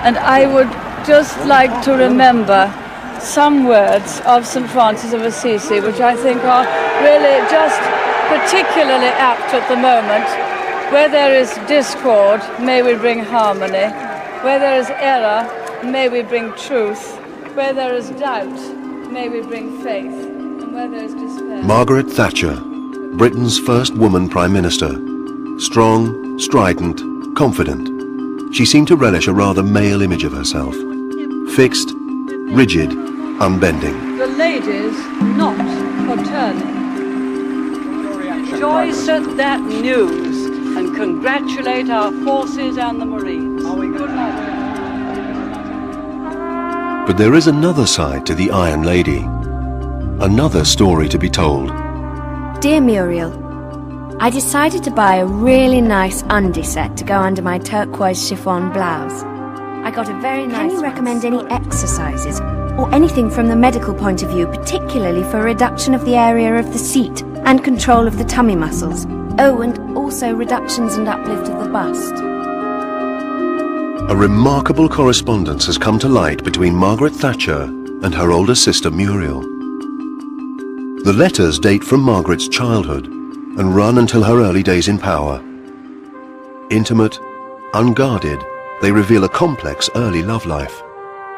And I would just like to remember some words of St. Francis of Assisi, which I think are really just particularly apt at the moment. Where there is discord, may we bring harmony. Where there is error, may we bring truth. Where there is doubt, may we bring faith. And where there is despair... Margaret Thatcher, Britain's first woman Prime Minister. Strong, strident, confident. She seemed to relish a rather male image of herself. Fixed, rigid, unbending. The ladies not for turning. Rejoice at that news and congratulate our forces and the Marines. Good night. But there is another side to the Iron Lady. Another story to be told. Dear Muriel, I decided to buy a really nice undie set to go under my turquoise chiffon blouse. I got a very nice... Can you recommend any exercises or anything from the medical point of view, particularly for reduction of the area of the seat and control of the tummy muscles? Oh, and also reductions and uplift of the bust. A remarkable correspondence has come to light between Margaret Thatcher and her older sister Muriel. The letters date from Margaret's childhood and run until her early days in power. Intimate, unguarded, they reveal a complex early love life.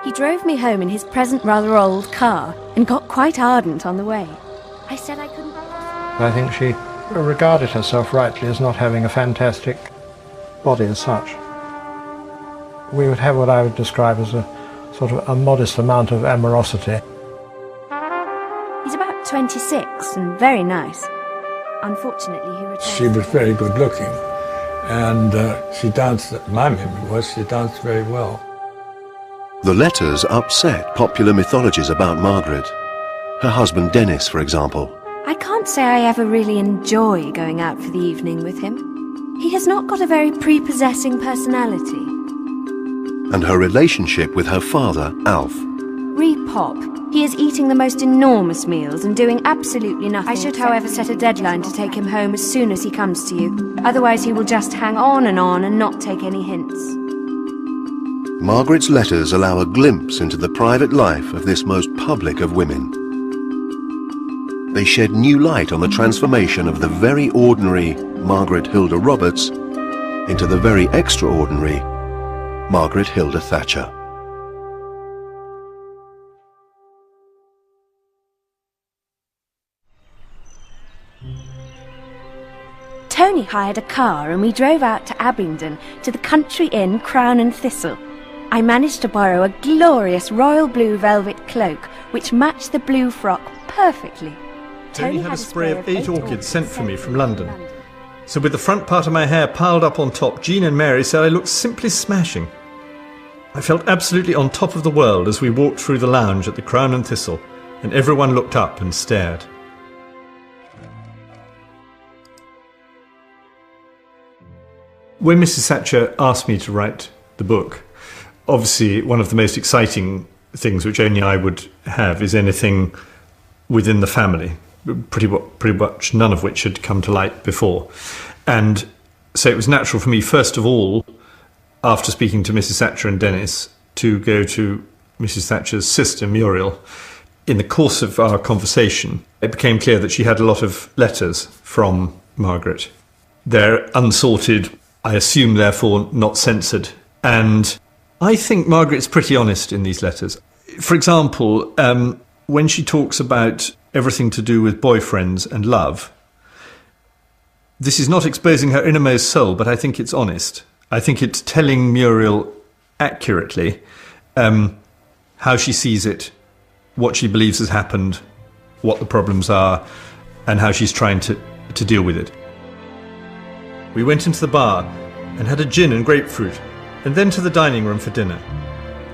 He drove me home in his present rather old car and got quite ardent on the way. I said I couldn't... I think she regarded herself rightly as not having a fantastic body as such. We would have what I would describe as a sort of a modest amount of amorosity. He's about 26 and very nice. Unfortunately, he returned... She was very good looking, and she danced, my memory was, she danced very well. The letters upset popular mythologies about Margaret. Her husband Dennis, for example. I can't say I ever really enjoy going out for the evening with him. He has not got a very prepossessing personality. And her relationship with her father, Alf. Re-pop. He is eating the most enormous meals and doing absolutely nothing. I should, however, set a deadline to take him home as soon as he comes to you. Otherwise he will just hang on and not take any hints. Margaret's letters allow a glimpse into the private life of this most public of women. They shed new light on the transformation of the very ordinary Margaret Hilda Roberts into the very extraordinary Margaret Hilda Thatcher. Tony hired a car and we drove out to Abingdon to the country inn Crown and Thistle. I managed to borrow a glorious royal blue velvet cloak which matched the blue frock perfectly. Tony had a spray of 8 orchids sent for me from London. So with the front part of my hair piled up on top, Jean and Mary said I looked simply smashing. I felt absolutely on top of the world as we walked through the lounge at the Crown and Thistle, and everyone looked up and stared. When Mrs. Thatcher asked me to write the book, obviously one of the most exciting things which only I would have is anything within the family, pretty much none of which had come to light before. And so it was natural for me, first of all, after speaking to Mrs. Thatcher and Dennis, to go to Mrs. Thatcher's sister, Muriel. In the course of our conversation, it became clear that she had a lot of letters from Margaret. They're unsorted, I assume, therefore, not censored. And I think Margaret's pretty honest in these letters. For example, when she talks about everything to do with boyfriends and love, this is not exposing her innermost soul, but I think it's honest. I think it's telling Muriel accurately how she sees it, what she believes has happened, what the problems are, and how she's trying to deal with it. We went into the bar and had a gin and grapefruit, and then to the dining room for dinner.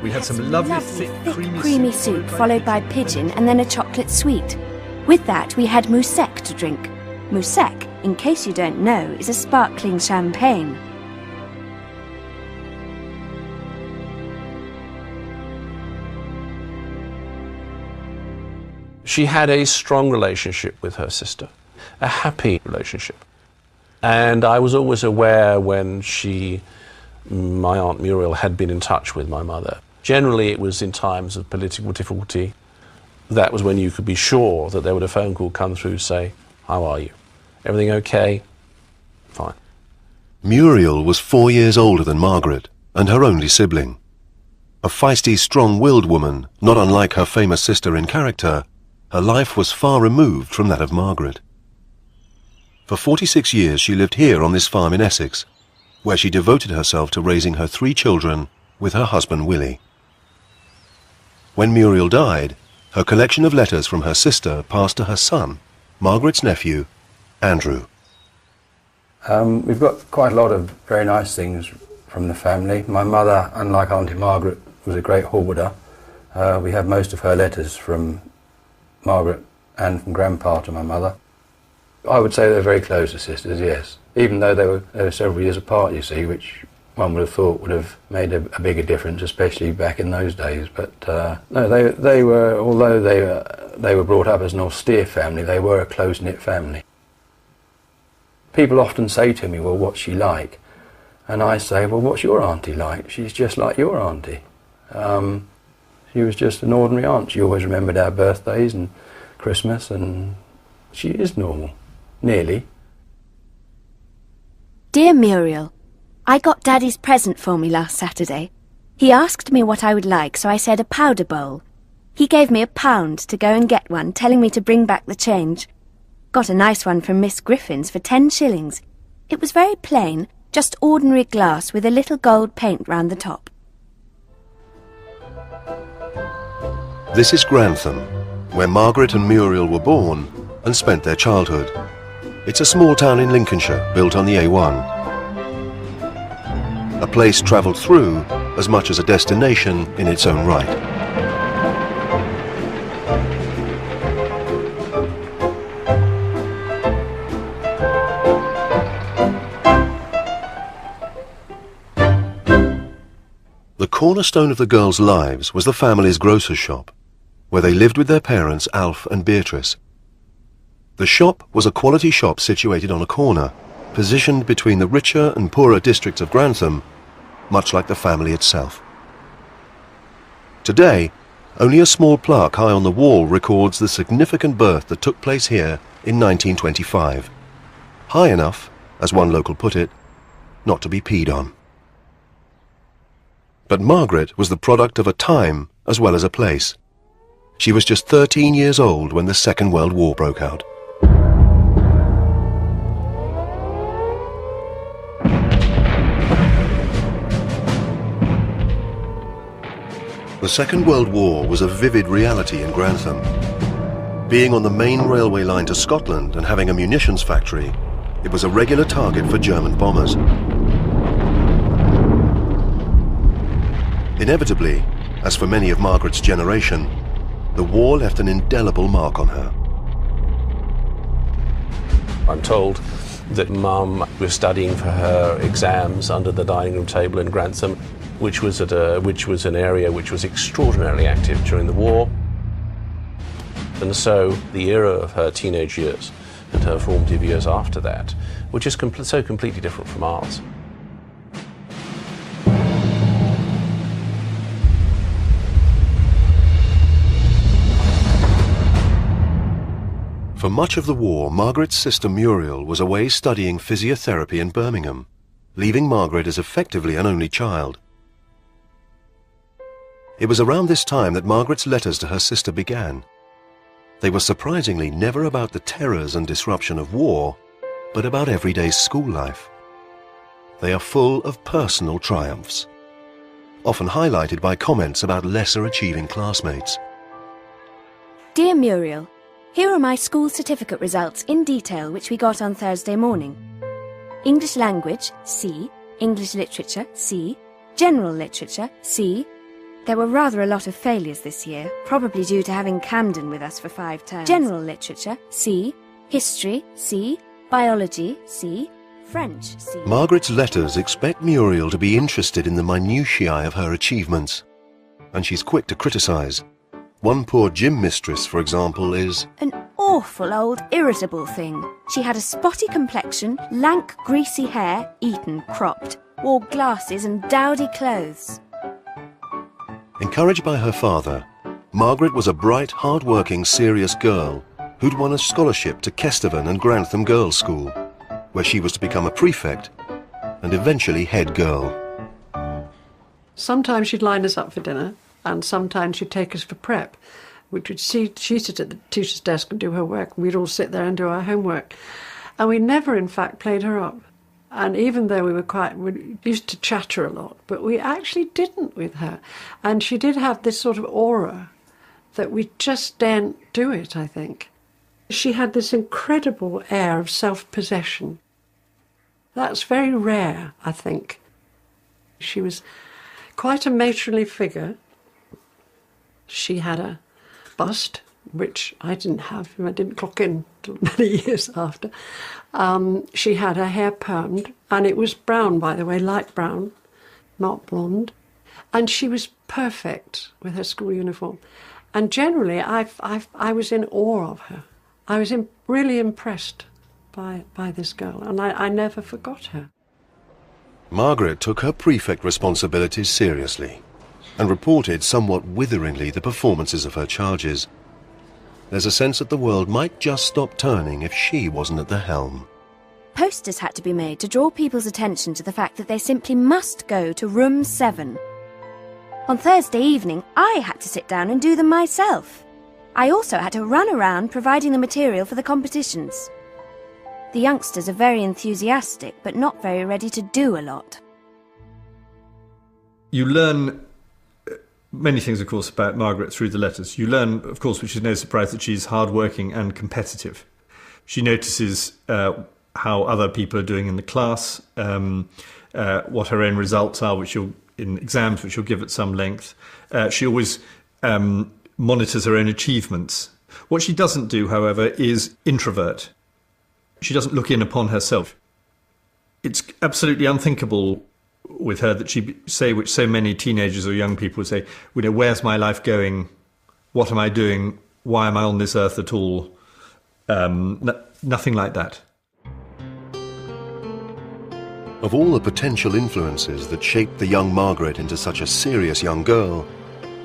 We had some lovely thick creamy soup, followed by pigeon and then a chocolate sweet. With that, we had moussec to drink. Moussec, in case you don't know, is a sparkling champagne. She had a strong relationship with her sister, a happy relationship. And I was always aware when she my Aunt Muriel had been in touch with my mother. Generally, it was in times of political difficulty. That was when you could be sure that there would a phone call come through, say, "How are you? Everything okay?" Fine. Muriel was 4 years older than Margaret and her only sibling. A feisty, strong-willed woman, not unlike her famous sister in character, her life was far removed from that of Margaret. For 46 years she lived here on this farm in Essex, where she devoted herself to raising her 3 children with her husband Willie. When Muriel died, her collection of letters from her sister passed to her son, Margaret's nephew, Andrew. We've got quite a lot of very nice things from the family. My mother, unlike Auntie Margaret, was a great hoarder. We have most of her letters from Margaret and from Grandpa to my mother. I would say they're very close as sisters, yes. Even though they were several years apart, you see, which one would have thought would have made a bigger difference, especially back in those days. But no, they were, although they were brought up as an austere family, they were a close-knit family. People often say to me, "Well, what's she like?" And I say, "Well, what's your auntie like?" She's just like your auntie. She was just an ordinary aunt. She always remembered our birthdays and Christmas, and she is normal, nearly. Dear Muriel, I got Daddy's present for me last Saturday. He asked me what I would like, so I said a powder bowl. He gave me £1 to go and get one, telling me to bring back the change. Got a nice one from Miss Griffin's for 10 shillings. It was very plain, just ordinary glass with a little gold paint round the top. This is Grantham, where Margaret and Muriel were born and spent their childhood. It's a small town in Lincolnshire built on the A1. A place travelled through as much as a destination in its own right. The cornerstone of the girls' lives was the family's grocer's shop, where they lived with their parents Alf and Beatrice. The shop was a quality shop situated on a corner, positioned between the richer and poorer districts of Grantham, much like the family itself. Today, only a small plaque high on the wall records the significant birth that took place here in 1925. High enough, as one local put it, not to be peed on. But Margaret was the product of a time as well as a place. She was just 13 years old when the Second World War broke out. The Second World War was a vivid reality in Grantham. Being on the main railway line to Scotland and having a munitions factory, it was a regular target for German bombers. Inevitably, as for many of Margaret's generation, the war left an indelible mark on her. I'm told that Mum was studying for her exams under the dining room table in Grantham, which was an area which was extraordinarily active during the war. And so the era of her teenage years and her formative years after that, which is so completely different from ours. For much of the war, Margaret's sister Muriel was away studying physiotherapy in Birmingham, leaving Margaret as effectively an only child. It was around this time that Margaret's letters to her sister began. They were surprisingly never about the terrors and disruption of war, but about everyday school life. They are full of personal triumphs, often highlighted by comments about lesser achieving classmates. Dear Muriel, here are my school certificate results in detail which we got on Thursday morning. English language, C. English literature, C. General literature, C. There were rather a lot of failures this year, probably due to having Camden with us for 5 terms. General literature, C. History, C. Biology, C. French, C. Margaret's letters expect Muriel to be interested in the minutiae of her achievements, and she's quick to criticise. One poor gym mistress, for example, is... An awful old irritable thing. She had a spotty complexion, lank greasy hair, eaten cropped, wore glasses and dowdy clothes. Encouraged by her father, Margaret was a bright, hard-working, serious girl who'd won a scholarship to Kesteven and Grantham Girls' School, where she was to become a prefect and eventually head girl. Sometimes she'd line us up for dinner, and sometimes she'd take us for prep. She'd sit at the teacher's desk and do her work, and we'd all sit there and do our homework. And we never, in fact, played her up. And even though we used to chatter a lot, but we actually didn't with her. And she did have this sort of aura that we just daren't do it, I think. She had this incredible air of self-possession. That's very rare, I think. She was quite a matronly figure. She had a bust, which I didn't have. I didn't clock in till many years after. She had her hair permed, and it was brown, by the way, light brown, not blonde. And she was perfect with her school uniform. And generally, I was in awe of her. I was really impressed by this girl, and I never forgot her. Margaret took her prefect responsibilities seriously and reported somewhat witheringly the performances of her charges. There's a sense that the world might just stop turning if she wasn't at the helm. Posters had to be made to draw people's attention to the fact that they simply must go to room 7. On Thursday evening, I had to sit down and do them myself. I also had to run around providing the material for the competitions. The youngsters are very enthusiastic, but not very ready to do a lot. You learn many things, of course, about Margaret through the letters. You learn, of course, which is no surprise, that she's hard-working and competitive. She notices how other people are doing in the class, what her own results are, in exams, which she'll give at some length. She always monitors her own achievements. What she doesn't do, however, is introvert. She doesn't look in upon herself. It's absolutely unthinkable with her that she say, which so many teenagers or young people would say, where's my life going? What am I doing? Why am I on this earth at all? Nothing like that. Of all the potential influences that shaped the young Margaret into such a serious young girl,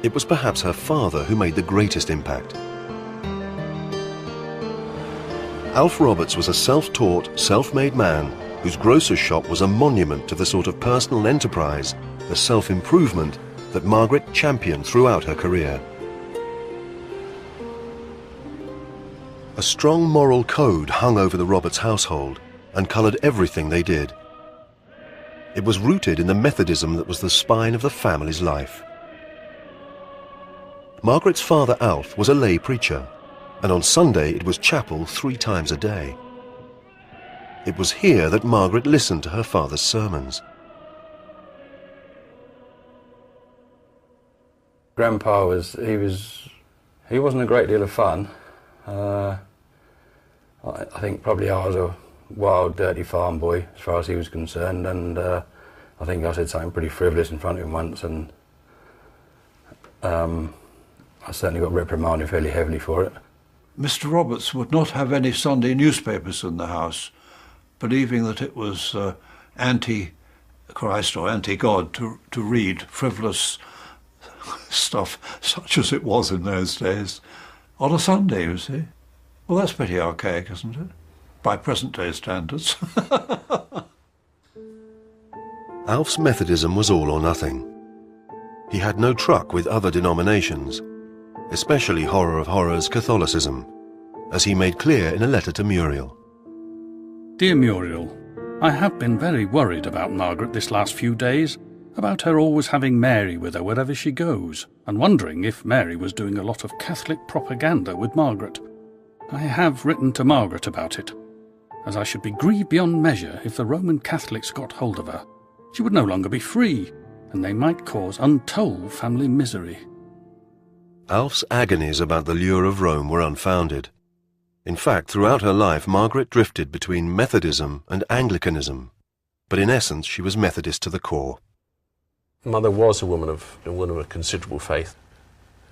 it was perhaps her father who made the greatest impact. Alf Roberts was a self-taught, self-made man whose grocer's shop was a monument to the sort of personal enterprise, the self-improvement that Margaret championed throughout her career. A strong moral code hung over the Roberts household and coloured everything they did. It was rooted in the Methodism that was the spine of the family's life. Margaret's father, Alf, was a lay preacher, and on Sunday it was chapel 3 times a day. It was here that Margaret listened to her father's sermons. Grandpa he wasn't a great deal of fun. I think probably I was a wild, dirty farm boy as far as he was concerned, and I think I said something pretty frivolous in front of him once, and I certainly got reprimanded fairly heavily for it. Mr. Roberts would not have any Sunday newspapers in the house, believing that it was anti-Christ or anti-God to read frivolous stuff such as it was in those days. On a Sunday, you see. Well, that's pretty archaic, isn't it? By present-day standards. Alf's Methodism was all or nothing. He had no truck with other denominations, especially horror of horrors Catholicism, as he made clear in a letter to Muriel. Dear Muriel, I have been very worried about Margaret this last few days, about her always having Mary with her wherever she goes, and wondering if Mary was doing a lot of Catholic propaganda with Margaret. I have written to Margaret about it, as I should be grieved beyond measure if the Roman Catholics got hold of her. She would no longer be free, and they might cause untold family misery. Alf's agonies about the lure of Rome were unfounded. In fact, throughout her life, Margaret drifted between Methodism and Anglicanism, but in essence she was Methodist to the core. Mother was a woman of considerable faith.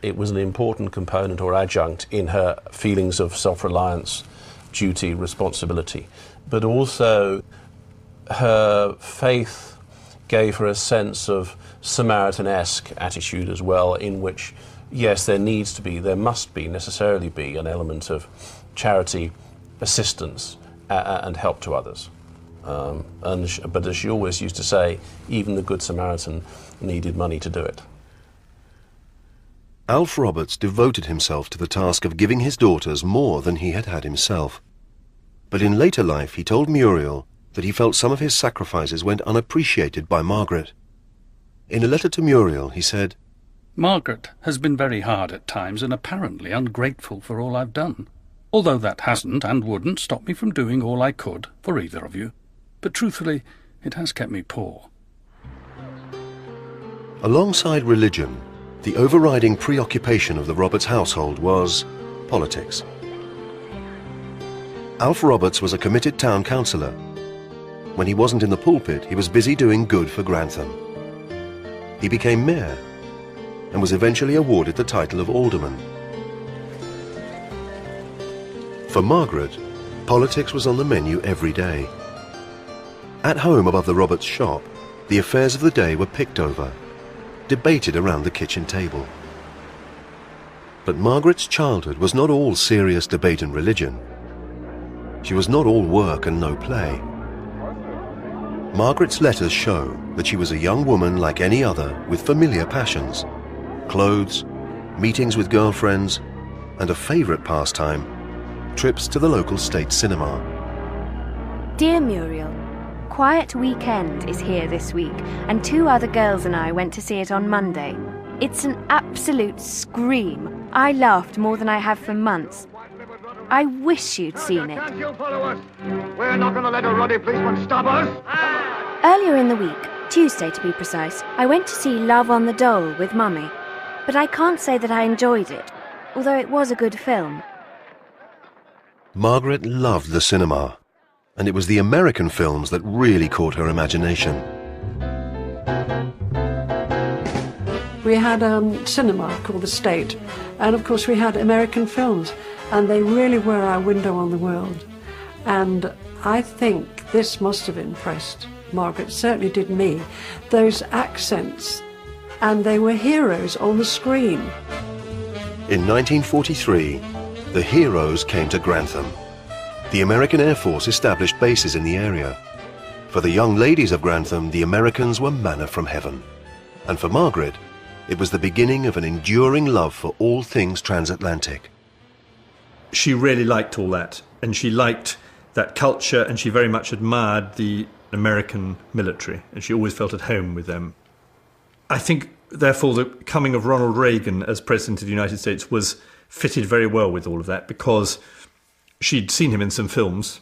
It was an important component or adjunct in her feelings of self-reliance, duty, responsibility. But also her faith gave her a sense of Samaritan-esque attitude as well, in which, yes, there must necessarily be an element of charity, assistance, and help to others. But as she always used to say, even the Good Samaritan needed money to do it. Alf Roberts devoted himself to the task of giving his daughters more than he had had himself. But in later life he told Muriel that he felt some of his sacrifices went unappreciated by Margaret. In a letter to Muriel he said, "Margaret has been very hard at times and apparently ungrateful for all I've done, although that hasn't and wouldn't stop me from doing all I could for either of you. But truthfully, it has kept me poor." Alongside religion, the overriding preoccupation of the Roberts household was politics. Alf Roberts was a committed town councillor. When he wasn't in the pulpit, he was busy doing good for Grantham. He became mayor and was eventually awarded the title of alderman. For Margaret, politics was on the menu every day. At home above the Roberts shop, the affairs of the day were picked over, debated around the kitchen table. But Margaret's childhood was not all serious debate and religion. She was not all work and no play. Margaret's letters show that she was a young woman like any other with familiar passions, clothes, meetings with girlfriends, and a favourite pastime, trips to the local state cinema. Dear Muriel, Quiet Weekend is here this week, and 2 other girls and I went to see it on Monday. It's an absolute scream. I laughed more than I have for months. I wish you'd seen it. We're not going to let a ruddy policeman stop us. Earlier in the week, Tuesday to be precise, I went to see Love on the Dole with Mummy. But I can't say that I enjoyed it, although it was a good film. Margaret loved the cinema, and it was the American films that really caught her imagination. We had a cinema called The State, and of course we had American films, and they really were our window on the world. And I think this must have impressed Margaret, certainly did me, those accents, and they were heroes on the screen. In 1943, the heroes came to Grantham. The American Air Force established bases in the area. For the young ladies of Grantham, the Americans were manna from heaven. And for Margaret, it was the beginning of an enduring love for all things transatlantic. She really liked all that, and she liked that culture, and she very much admired the American military, and she always felt at home with them. I think, therefore, the coming of Ronald Reagan as President of the United States was fitted very well with all of that, because she'd seen him in some films.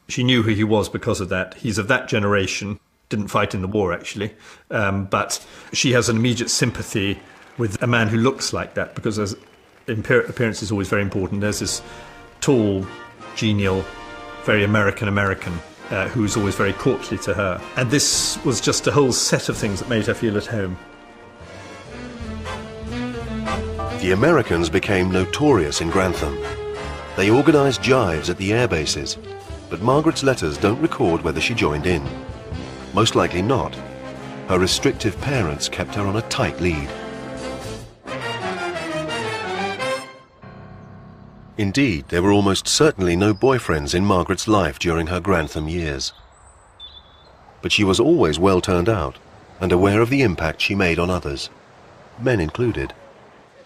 She knew who he was because of that. He's of that generation, didn't fight in the war, actually, but she has an immediate sympathy with a man who looks like that, because appearance is always very important. There's this tall, genial, very American who's always very courtly to her. And this was just a whole set of things that made her feel at home. The Americans became notorious in Grantham. They organised jives at the air bases, but Margaret's letters don't record whether she joined in. Most likely not. Her restrictive parents kept her on a tight lead. Indeed, there were almost certainly no boyfriends in Margaret's life during her Grantham years. But she was always well turned out and aware of the impact she made on others, men included.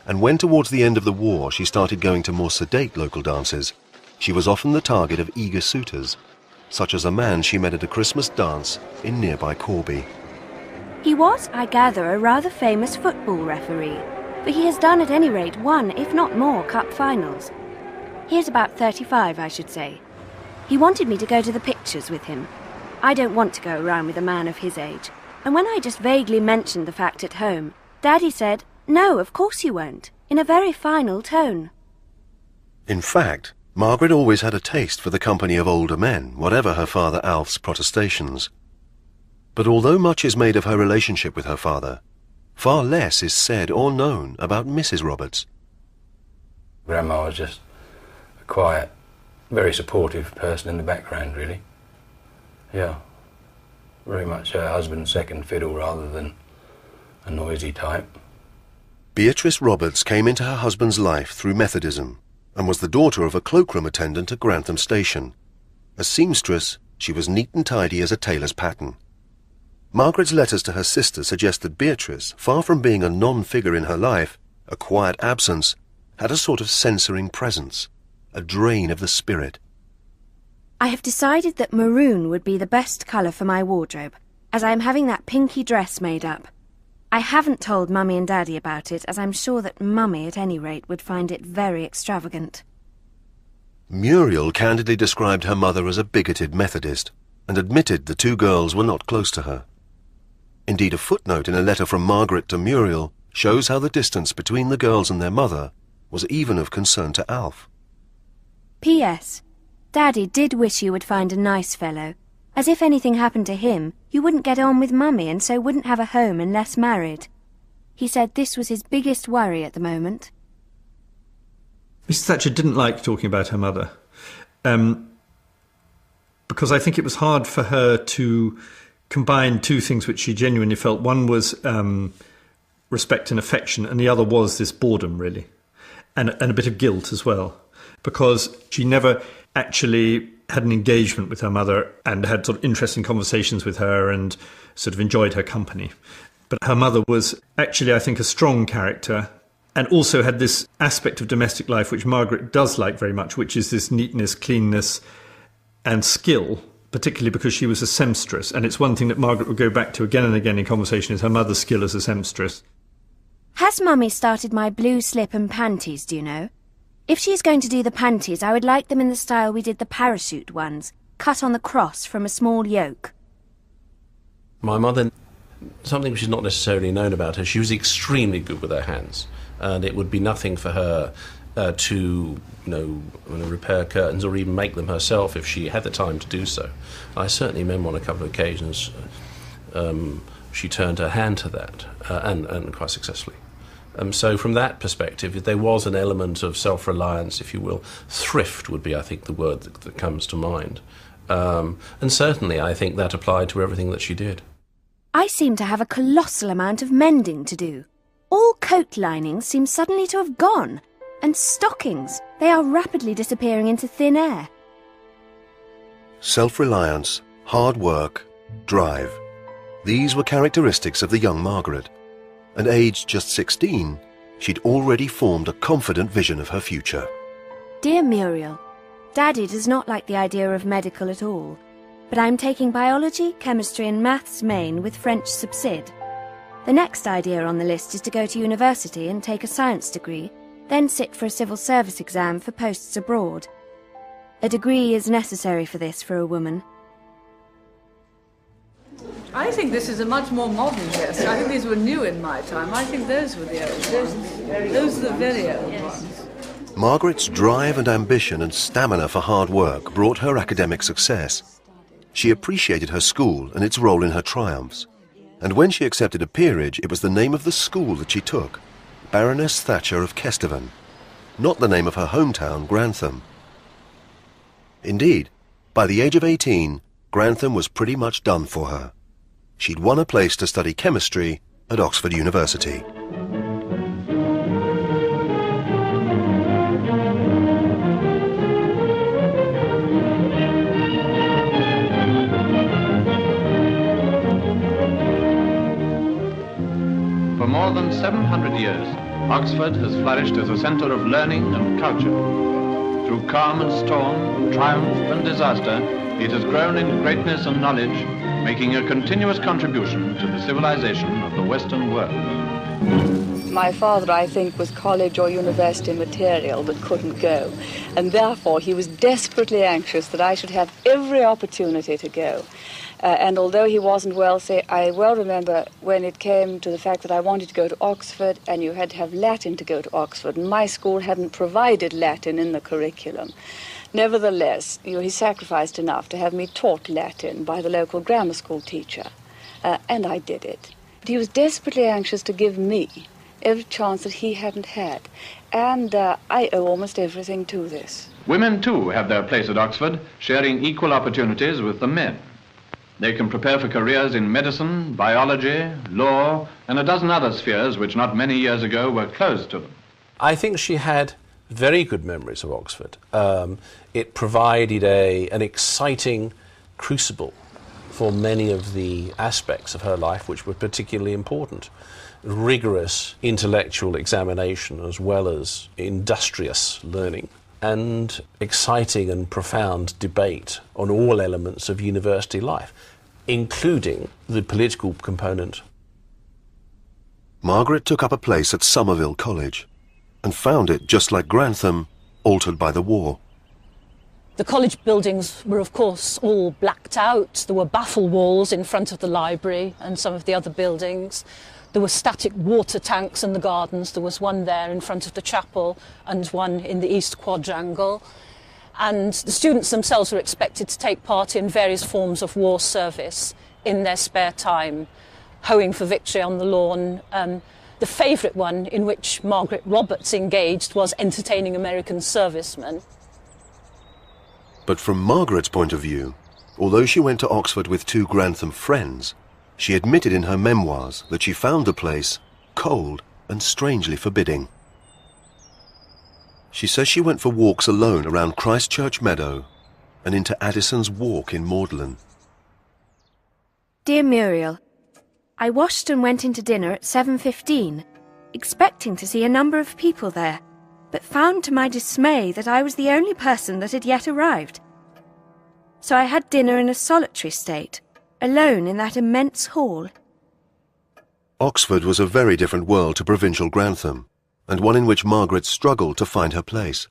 And when towards the end of the war she started going to more sedate local dances, she was often the target of eager suitors, such as a man she met at a Christmas dance in nearby Corby. He was, I gather, a rather famous football referee, but he has done at any rate 1, if not more, cup finals. He is about 35, I should say. He wanted me to go to the pictures with him. I don't want to go around with a man of his age. And when I just vaguely mentioned the fact at home, Daddy said, "No, of course you won't," in a very final tone. In fact, Margaret always had a taste for the company of older men, whatever her father Alf's protestations. But although much is made of her relationship with her father, Far less is said or known about Mrs. Roberts. Grandma was just a quiet, very supportive person in the background, really. Yeah, very much her husband's second fiddle rather than a noisy type. Beatrice Roberts came into her husband's life through Methodism and was the daughter of a cloakroom attendant at Grantham Station. As seamstress, she was neat and tidy as a tailor's pattern. Margaret's letters to her sister suggest that Beatrice, far from being a non-figure in her life, a quiet absence, had a sort of censoring presence, a drain of the spirit. I have decided that maroon would be the best colour for my wardrobe, as I am having that pinky dress made up. I haven't told Mummy and Daddy about it, as I'm sure that Mummy, at any rate, would find it very extravagant. Muriel candidly described her mother as a bigoted Methodist and admitted the two girls were not close to her. Indeed, a footnote in a letter from Margaret to Muriel shows how the distance between the girls and their mother was even of concern to Alf. P.S. Daddy did wish you would find a nice fellow, as if anything happened to him, you wouldn't get on with Mummy and so wouldn't have a home unless married. He said this was his biggest worry at the moment. Mrs. Thatcher didn't like talking about her mother, because I think it was hard for her to combine two things which she genuinely felt. One was respect and affection, and the other was this boredom, really, and a bit of guilt as well, because she never actually had an engagement with her mother and had sort of interesting conversations with her and sort of enjoyed her company. But her mother was actually, I think, a strong character and also had this aspect of domestic life which Margaret does like very much, which is this neatness, cleanness and skill, particularly because she was a seamstress. And it's one thing that Margaret would go back to again and again in conversation is her mother's skill as a seamstress. Has Mummy started my blue slip and panties, do you know? If she's going to do the panties, I would like them in the style we did the parachute ones, cut on the cross from a small yoke. My mother, something which is not necessarily known about her, she was extremely good with her hands, and it would be nothing for her to, repair curtains or even make them herself if she had the time to do so. I certainly remember on a couple of occasions she turned her hand to that, and quite successfully. So from that perspective, there was an element of self-reliance, if you will. Thrift would be, I think, the word that comes to mind. And certainly I think that applied to everything that she did. I seem to have a colossal amount of mending to do. All coat linings seem suddenly to have gone, and stockings, they are rapidly disappearing into thin air. Self-reliance, hard work, drive. These were characteristics of the young Margaret. And aged just 16, she'd already formed a confident vision of her future. Dear Muriel, Daddy does not like the idea of medical at all, but I'm taking biology, chemistry and maths main with French subsid. The next idea on the list is to go to university and take a science degree, then sit for a civil service exam for posts abroad. A degree is necessary for this for a woman. I think this is a much more modern dress. I think these were new in my time. I think those were the old ones. Those are the very old ones. Margaret's drive and ambition and stamina for hard work brought her academic success. She appreciated her school and its role in her triumphs. And when she accepted a peerage, it was the name of the school that she took, Baroness Thatcher of Kesteven, not the name of her hometown, Grantham. Indeed, by the age of 18, Grantham was pretty much done for her. She'd won a place to study chemistry at Oxford University. For more than 700 years, Oxford has flourished as a centre of learning and culture. Through calm and storm, triumph and disaster, it has grown in greatness and knowledge, making a continuous contribution to the civilization of the Western world. My father, I think, was college or university material but couldn't go, and therefore he was desperately anxious that I should have every opportunity to go. And although he wasn't wealthy, I well remember when it came to the fact that I wanted to go to Oxford and you had to have Latin to go to Oxford, and my school hadn't provided Latin in the curriculum. Nevertheless, he sacrificed enough to have me taught Latin by the local grammar school teacher, and I did it. But he was desperately anxious to give me every chance that he hadn't had. And I owe almost everything to this. Women, too, have their place at Oxford, sharing equal opportunities with the men. They can prepare for careers in medicine, biology, law, and a dozen other spheres which not many years ago were closed to them. I think she had very good memories of Oxford. It provided an exciting crucible for many of the aspects of her life which were particularly important. Rigorous intellectual examination as well as industrious learning, and exciting and profound debate on all elements of university life, including the political component. Margaret took up a place at Somerville College and found it, just like Grantham, altered by the war. The college buildings were, of course, all blacked out. There were baffle walls in front of the library and some of the other buildings. There were static water tanks in the gardens. There was one there in front of the chapel and one in the East Quadrangle. And the students themselves were expected to take part in various forms of war service in their spare time, hoeing for victory on the lawn. The favourite one in which Margaret Roberts engaged was entertaining American servicemen. But from Margaret's point of view, although she went to Oxford with 2 Grantham friends, she admitted in her memoirs that she found the place cold and strangely forbidding. She says she went for walks alone around Christchurch Meadow and into Addison's Walk in Magdalen. Dear Muriel, I washed and went into dinner at 7:15, expecting to see a number of people there, but found to my dismay that I was the only person that had yet arrived. So I had dinner in a solitary state, alone in that immense hall. Oxford was a very different world to provincial Grantham, and one in which Margaret struggled to find her place.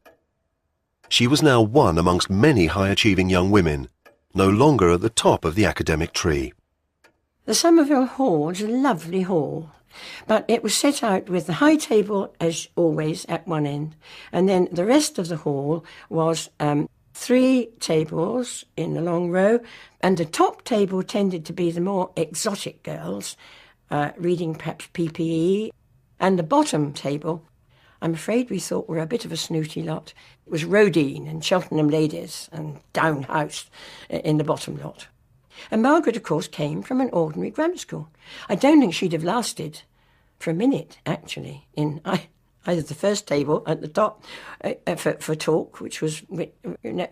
She was now one amongst many high-achieving young women, no longer at the top of the academic tree. The Somerville Hall was a lovely hall, but it was set out with the high table, as always, at one end, and then the rest of the hall was 3 tables in a long row, and the top table tended to be the more exotic girls, reading perhaps PPE, and the bottom table, I'm afraid we thought were a bit of a snooty lot. It was Rodine and Cheltenham ladies and Down House in the bottom lot. And Margaret, of course, came from an ordinary grammar school. I don't think she'd have lasted for a minute, actually, in either the first table at the top for talk, which was,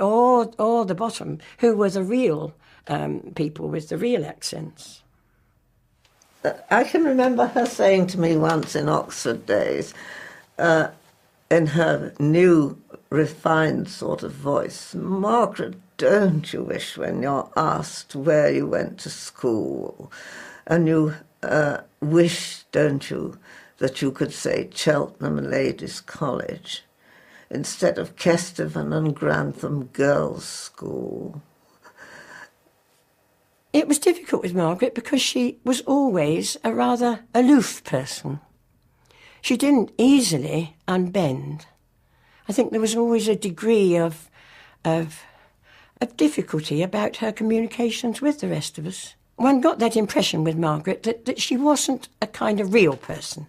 or the bottom, who were the real people with the real accents. I can remember her saying to me once in Oxford days, in her new, refined sort of voice, Margaret, don't you wish when you're asked where you went to school, and you wish, don't you, that you could say Cheltenham Ladies' College instead of Kesteven and Grantham Girls' School? It was difficult with Margaret because she was always a rather aloof person. She didn't easily unbend. I think there was always a degree of difficulty about her communications with the rest of us. One got that impression with Margaret that she wasn't a kind of real person.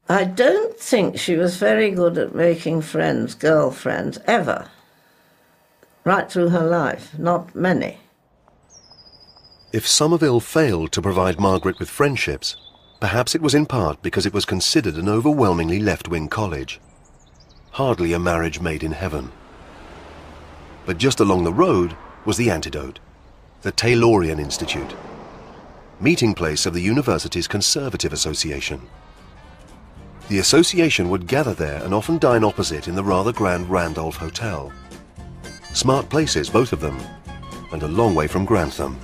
I don't think she was very good at making friends, girlfriends, ever. Right through her life, not many. If Somerville failed to provide Margaret with friendships, perhaps it was in part because it was considered an overwhelmingly left-wing college. Hardly a marriage made in heaven. But just along the road was the antidote, the Taylorian Institute, meeting place of the university's Conservative Association. The association would gather there and often dine opposite in the rather grand Randolph Hotel. Smart places, both of them, and a long way from Grantham.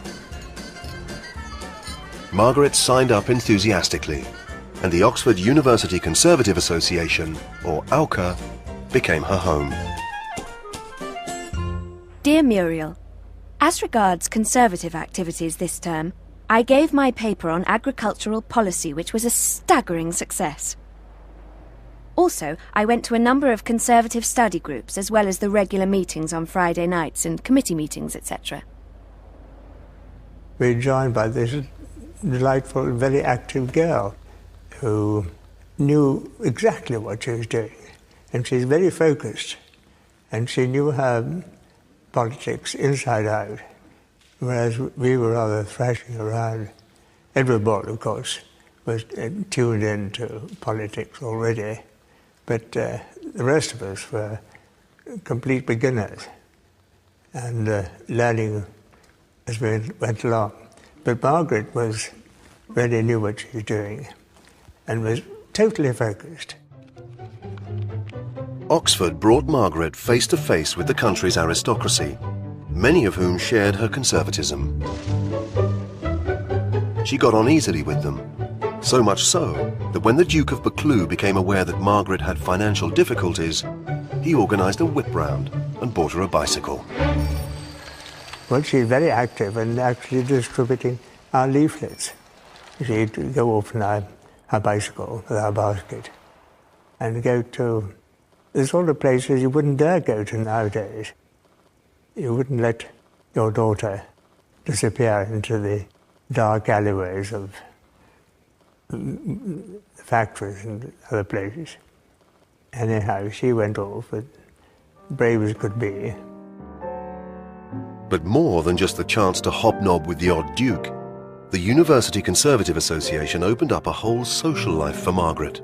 Margaret signed up enthusiastically, and the Oxford University Conservative Association, or AUCA, became her home. Dear Muriel, as regards Conservative activities this term, I gave my paper on agricultural policy, which was a staggering success. Also, I went to a number of Conservative study groups, as well as the regular meetings on Friday nights and committee meetings, etc. We're joined by this delightful, very active girl who knew exactly what she was doing. And she's very focused. And she knew her politics inside out, whereas we were rather thrashing around. Edward Ball, of course, was tuned into politics already, but the rest of us were complete beginners and learning as we went along. But Margaret really knew what she was doing and was totally focused. Oxford brought Margaret face to face with the country's aristocracy, many of whom shared her conservatism. She got on easily with them, so much so that when the Duke of Buccleuch became aware that Margaret had financial difficulties, he organised a whip round and bought her a bicycle. Well, she's very active and actually distributing our leaflets. She'd go off on her bicycle with her basket and go to the sort of places you wouldn't dare go to nowadays. You wouldn't let your daughter disappear into the dark alleyways of factories and other places. Anyhow, she went off, as brave as could be. But more than just the chance to hobnob with the odd duke, the University Conservative Association opened up a whole social life for Margaret.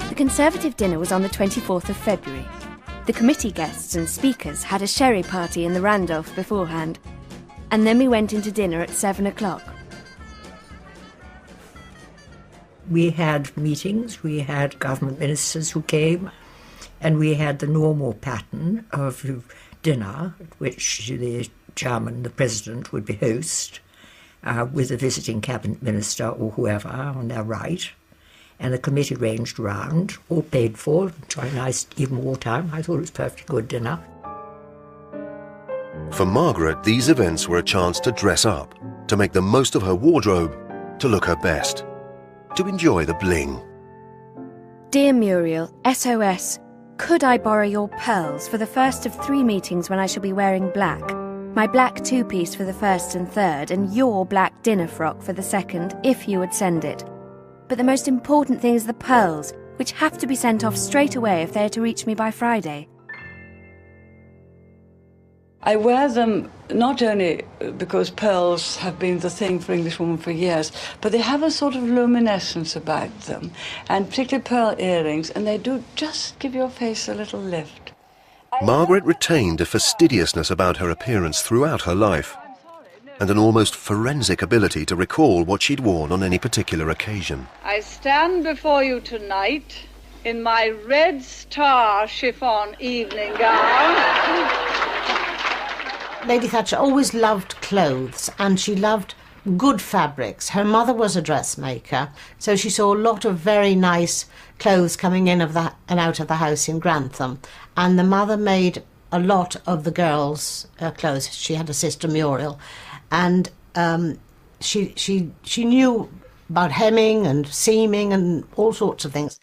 The Conservative dinner was on the 24th of February. The committee guests and speakers had a sherry party in the Randolph beforehand, and then we went into dinner at 7 o'clock. We had meetings, we had government ministers who came, and we had the normal pattern of dinner, which the chairman, the president, would be host, with a visiting cabinet minister or whoever on their right. And the committee ranged round, all paid for, enjoying nice even wartime. I thought it was a perfectly good dinner. For Margaret, these events were a chance to dress up, to make the most of her wardrobe, to look her best, to enjoy the bling. Dear Muriel, SOS, could I borrow your pearls for the first of 3 meetings when I shall be wearing black? My black two-piece for the first and third, and your black dinner frock for the second, if you would send it. But the most important thing is the pearls, which have to be sent off straight away if they are to reach me by Friday. I wear them not only because pearls have been the thing for Englishwomen for years, but they have a sort of luminescence about them, and particularly pearl earrings, and they do just give your face a little lift. Margaret retained a fastidiousness about her appearance throughout her life, and an almost forensic ability to recall what she'd worn on any particular occasion. I stand before you tonight in my red star chiffon evening gown. Lady Thatcher always loved clothes, and she loved good fabrics. Her mother was a dressmaker, so she saw a lot of very nice clothes coming in and out of the house in Grantham. And the mother made a lot of the girls' clothes. She had a sister, Muriel, and she knew about hemming and seaming and all sorts of things.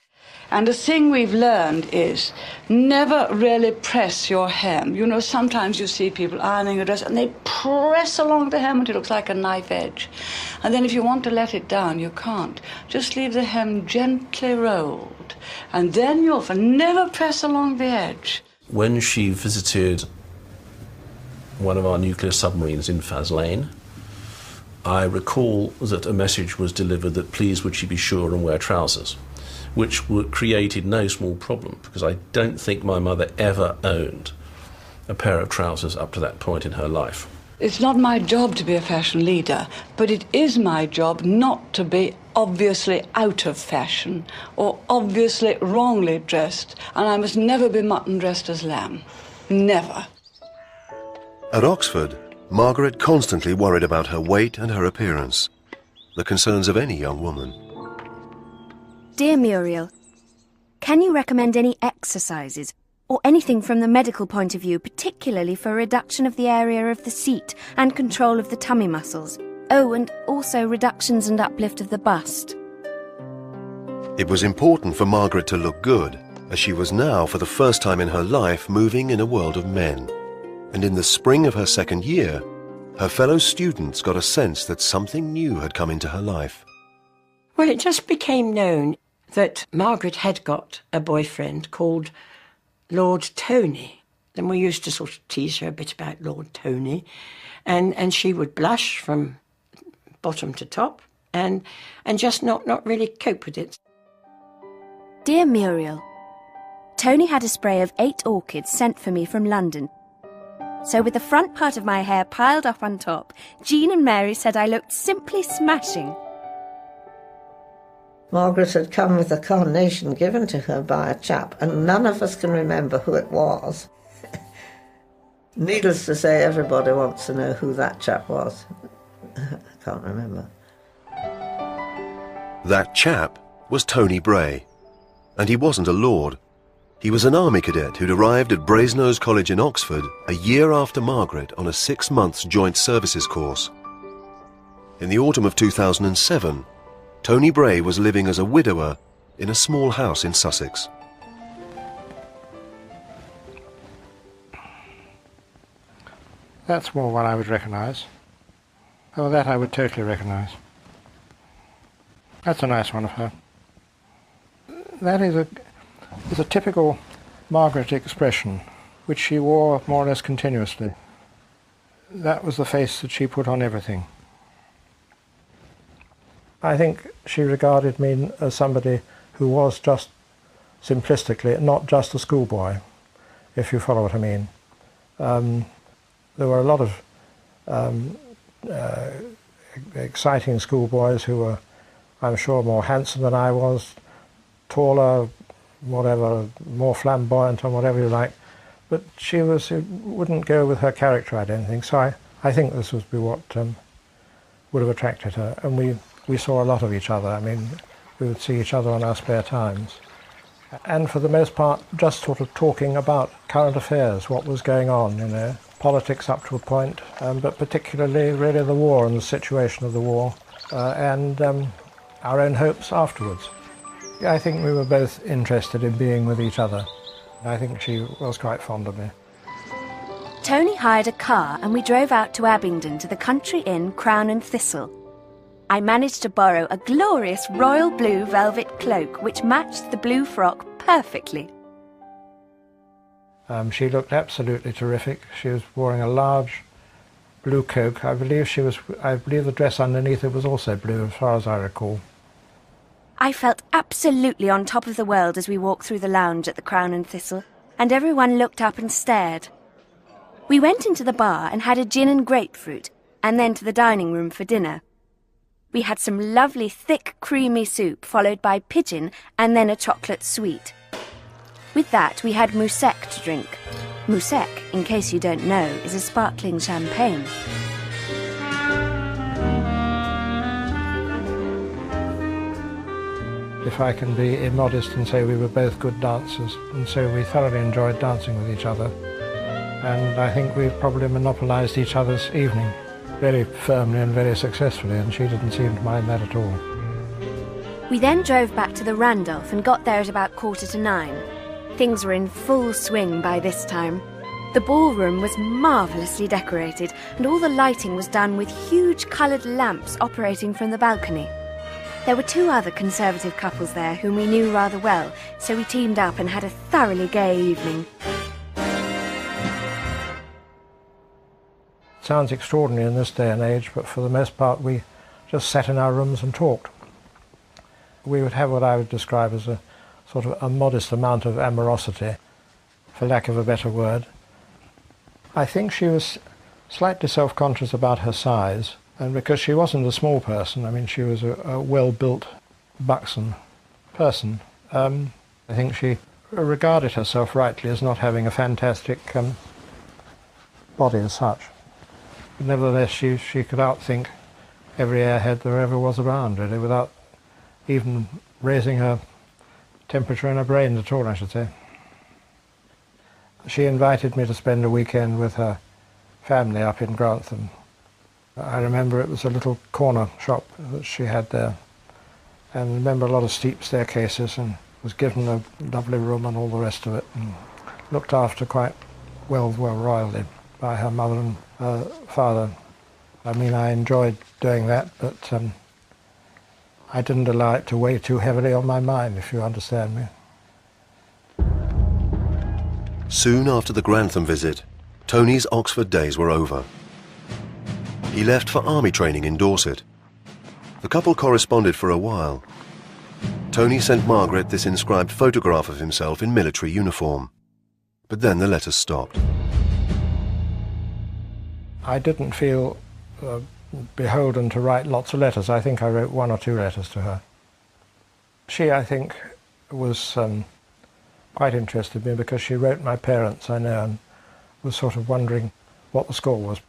And the thing we've learned is never really press your hem. You know, sometimes you see people ironing a dress and they press along the hem until it looks like a knife edge. And then if you want to let it down, you can't. Just leave the hem gently rolled. And then you'll never press along the edge. When she visited one of our nuclear submarines in Faslane, I recall that a message was delivered that please would she be sure and wear trousers, which created no small problem, because I don't think my mother ever owned a pair of trousers up to that point in her life. It's not my job to be a fashion leader, but it is my job not to be obviously out of fashion or obviously wrongly dressed, and I must never be mutton dressed as lamb. Never. At Oxford, Margaret constantly worried about her weight and her appearance, the concerns of any young woman. Dear Muriel, can you recommend any exercises or anything from the medical point of view, particularly for reduction of the area of the seat and control of the tummy muscles? Oh, and also reductions and uplift of the bust. It was important for Margaret to look good, as she was now, for the first time in her life, moving in a world of men. And in the spring of her second year, her fellow students got a sense that something new had come into her life. Well, it just became known that Margaret had got a boyfriend called Lord Tony. And we used to sort of tease her a bit about Lord Tony. And she would blush from bottom to top and just not really cope with it. Dear Muriel, Tony had a spray of 8 orchids sent for me from London. So with the front part of my hair piled up on top, Jean and Mary said I looked simply smashing. Margaret had come with a carnation given to her by a chap, and none of us can remember who it was. Needless to say, everybody wants to know who that chap was. I can't remember. That chap was Tony Bray, and he wasn't a lord. He was an army cadet who'd arrived at Brasenose College in Oxford a year after Margaret on a 6-month joint services course. In the autumn of 2007, Tony Bray was living as a widower in a small house in Sussex. That's more one I would recognise. Oh, that I would totally recognise. That's a nice one of her. That is a typical Margaret expression, which she wore more or less continuously. That was the face that she put on everything. I think she regarded me as somebody who was just simplistically not just a schoolboy, if you follow what I mean. There were a lot of exciting schoolboys who were, I'm sure, more handsome than I was, taller, whatever, more flamboyant or whatever you like. But she wouldn't go with her character, I don't think. So I think this would be what would have attracted her. And we saw a lot of each other. I mean, we would see each other on our spare times. And for the most part, just sort of talking about current affairs, what was going on, you know, politics up to a point, but particularly really the war and the situation of the war, and our own hopes afterwards. I think we were both interested in being with each other. I think she was quite fond of me. Tony hired a car and we drove out to Abingdon to the country inn Crown and Thistle. I managed to borrow a glorious royal blue velvet cloak which matched the blue frock perfectly. She looked absolutely terrific. She was wearing a large blue coat. I believe the dress underneath it was also blue, as far as I recall. I felt absolutely on top of the world as we walked through the lounge at the Crown and Thistle, and everyone looked up and stared. We went into the bar and had a gin and grapefruit, and then to the dining room for dinner. We had some lovely thick creamy soup, followed by pigeon and then a chocolate sweet. With that we had moussec to drink. Moussec, in case you don't know, is a sparkling champagne. If I can be immodest and say we were both good dancers, and so we thoroughly enjoyed dancing with each other. And I think we probably monopolised each other's evening very firmly and very successfully, and she didn't seem to mind that at all. We then drove back to the Randolph and got there at about 9:15. Things were in full swing by this time. The ballroom was marvellously decorated, and all the lighting was done with huge coloured lamps operating from the balcony. There were 2 other Conservative couples there whom we knew rather well, so we teamed up and had a thoroughly gay evening. It sounds extraordinary in this day and age, but for the most part we just sat in our rooms and talked. We would have what I would describe as a sort of a modest amount of amorosity, for lack of a better word. I think she was slightly self-conscious about her size, and because she wasn't a small person, I mean, she was a well-built, buxom person. I think she regarded herself rightly as not having a fantastic body as such. But nevertheless, she could outthink every airhead there ever was around, really, without even raising her temperature in her brain at all, I should say. She invited me to spend a weekend with her family up in Grantham. I remember it was a little corner shop that she had there, and I remember a lot of steep staircases and was given a lovely room and all the rest of it, and looked after quite well royally by her mother and her father. I mean, I enjoyed doing that, but I didn't allow it to weigh too heavily on my mind, if you understand me. Soon after the Grantham visit, Tony's Oxford days were over. He left for army training in Dorset. The couple corresponded for a while. Tony sent Margaret this inscribed photograph of himself in military uniform. But then the letters stopped. I didn't feel beholden to write lots of letters. I think I wrote 1 or 2 letters to her. She, I think, was quite interested in me because she wrote my parents, I know, and was sort of wondering what the score was.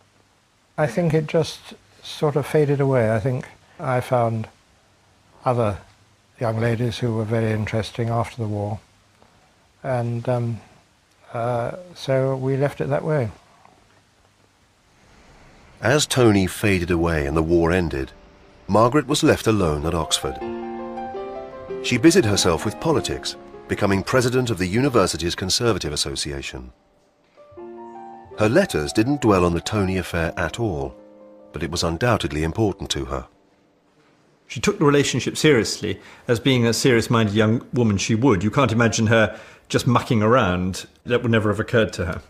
I think it just sort of faded away. I think I found other young ladies who were very interesting after the war, and so we left it that way. As Tony faded away and the war ended, Margaret was left alone at Oxford. She busied herself with politics, becoming president of the university's Conservative Association. Her letters didn't dwell on the Tony affair at all, but it was undoubtedly important to her. She took the relationship seriously, as being a serious-minded young woman she would. You can't imagine her just mucking around. That would never have occurred to her.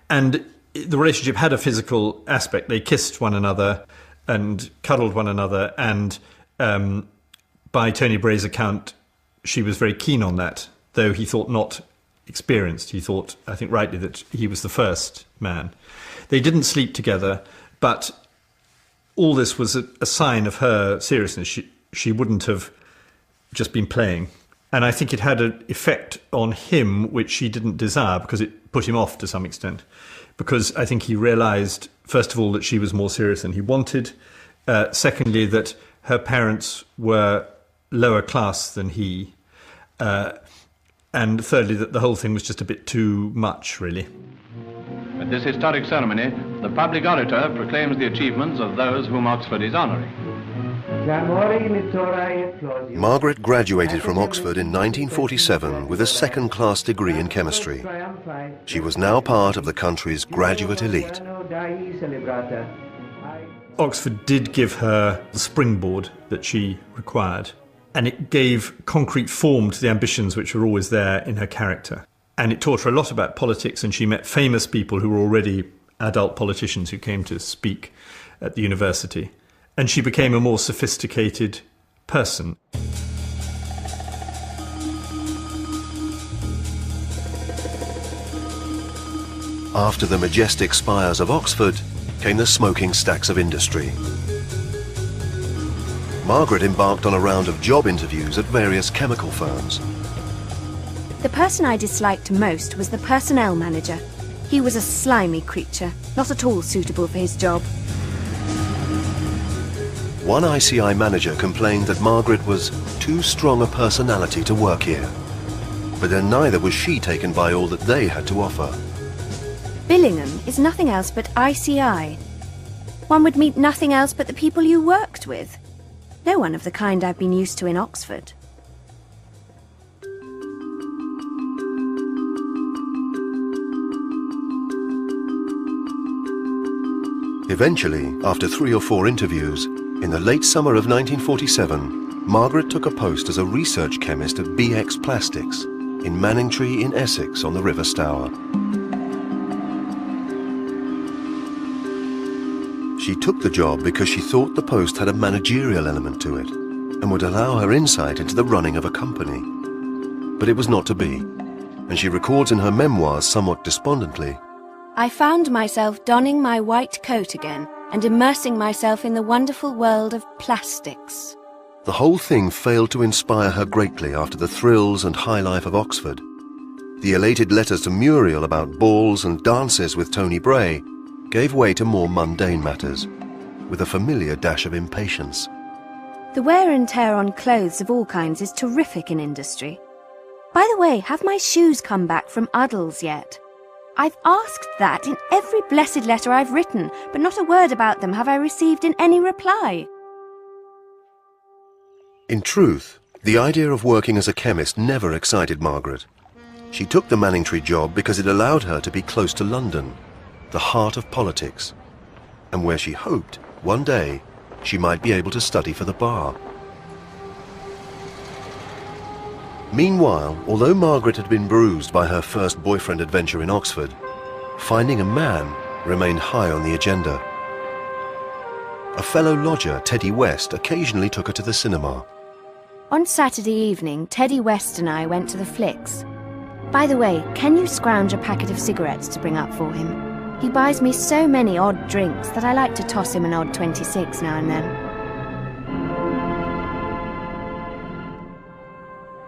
And the relationship had a physical aspect. They kissed one another and cuddled one another, and by Tony Bray's account, she was very keen on that, though he thought not experienced. He thought, I think rightly, that he was the first man. They didn't sleep together, but all this was a sign of her seriousness. She wouldn't have just been playing. And I think it had an effect on him which she didn't desire, because it put him off to some extent. Because I think he realised, first of all, that she was more serious than he wanted. Secondly, that her parents were lower class than he. And thirdly, that the whole thing was just a bit too much, really. At this historic ceremony, the public orator proclaims the achievements of those whom Oxford is honouring. Margaret graduated from Oxford in 1947 with a second-class degree in chemistry. She was now part of the country's graduate elite. Oxford did give her the springboard that she required, and it gave concrete form to the ambitions which were always there in her character. And it taught her a lot about politics, and she met famous people who were already adult politicians who came to speak at the university. And she became a more sophisticated person. After the majestic spires of Oxford came the smoking stacks of industry. Margaret embarked on a round of job interviews at various chemical firms. The person I disliked most was the personnel manager. He was a slimy creature, not at all suitable for his job. One ICI manager complained that Margaret was too strong a personality to work here. But then neither was she taken by all that they had to offer. Billingham is nothing else but ICI. One would meet nothing else but the people you worked with. No one of the kind I've been used to in Oxford. Eventually, after 3 or 4 interviews, in the late summer of 1947, Margaret took a post as a research chemist at BX Plastics in Manningtree in Essex on the River Stour. She took the job because she thought the post had a managerial element to it and would allow her insight into the running of a company. But it was not to be, and she records in her memoirs somewhat despondently, I found myself donning my white coat again and immersing myself in the wonderful world of plastics. The whole thing failed to inspire her greatly after the thrills and high life of Oxford. The elated letters to Muriel about balls and dances with Tony Bray gave way to more mundane matters, with a familiar dash of impatience. The wear and tear on clothes of all kinds is terrific in industry. By the way, have my shoes come back from Uddles yet? I've asked that in every blessed letter I've written, but not a word about them have I received in any reply. In truth, The idea of working as a chemist never excited Margaret. She took the Manningtree job because it allowed her to be close to London, the heart of politics, and where she hoped, one day, she might be able to study for the bar. Meanwhile, although Margaret had been bruised by her first boyfriend adventure in Oxford, finding a man remained high on the agenda. A fellow lodger, Teddy West, occasionally took her to the cinema. On Saturday evening, Teddy West and I went to the flicks. By the way, can you scrounge a packet of cigarettes to bring up for him? He buys me so many odd drinks that I like to toss him an odd 26 now and then.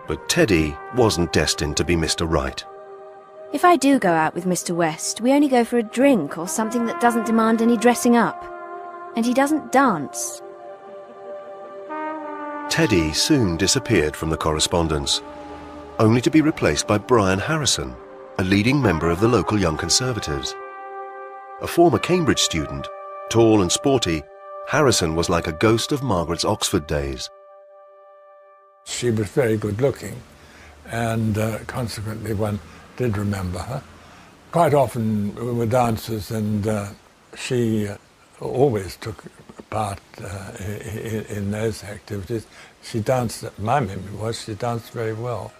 But Teddy wasn't destined to be Mr. Right. If I do go out with Mr. West, we only go for a drink or something that doesn't demand any dressing up. And he doesn't dance. Teddy soon disappeared from the correspondence, only to be replaced by Brian Harrison, a leading member of the local Young Conservatives. A former Cambridge student, tall and sporty, Harrison was like a ghost of Margaret's Oxford days. She was very good looking, and consequently one did remember her. Quite often we were dancers, and she always took part in those activities. She danced, my memory was, she danced very well.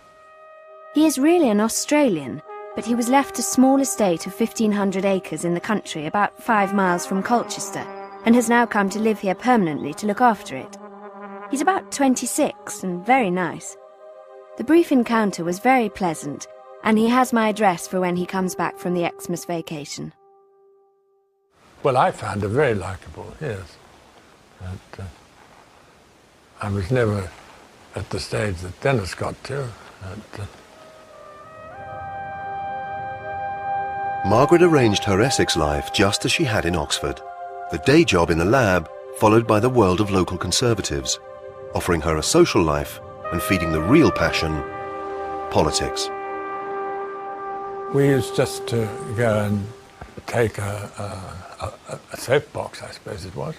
He is really an Australian, but he was left a small estate of 1,500 acres in the country about 5 miles from Colchester, and has now come to live here permanently to look after it. He's about 26 and very nice. The brief encounter was very pleasant, and he has my address for when he comes back from the Xmas vacation. Well, I found her very likeable, yes. But, I was never at the stage that Dennis got to. Margaret arranged her Essex life just as she had in Oxford. The day job in the lab, followed by the world of local Conservatives, offering her a social life and feeding the real passion, politics. We used just to go and take a soapbox, I suppose it was,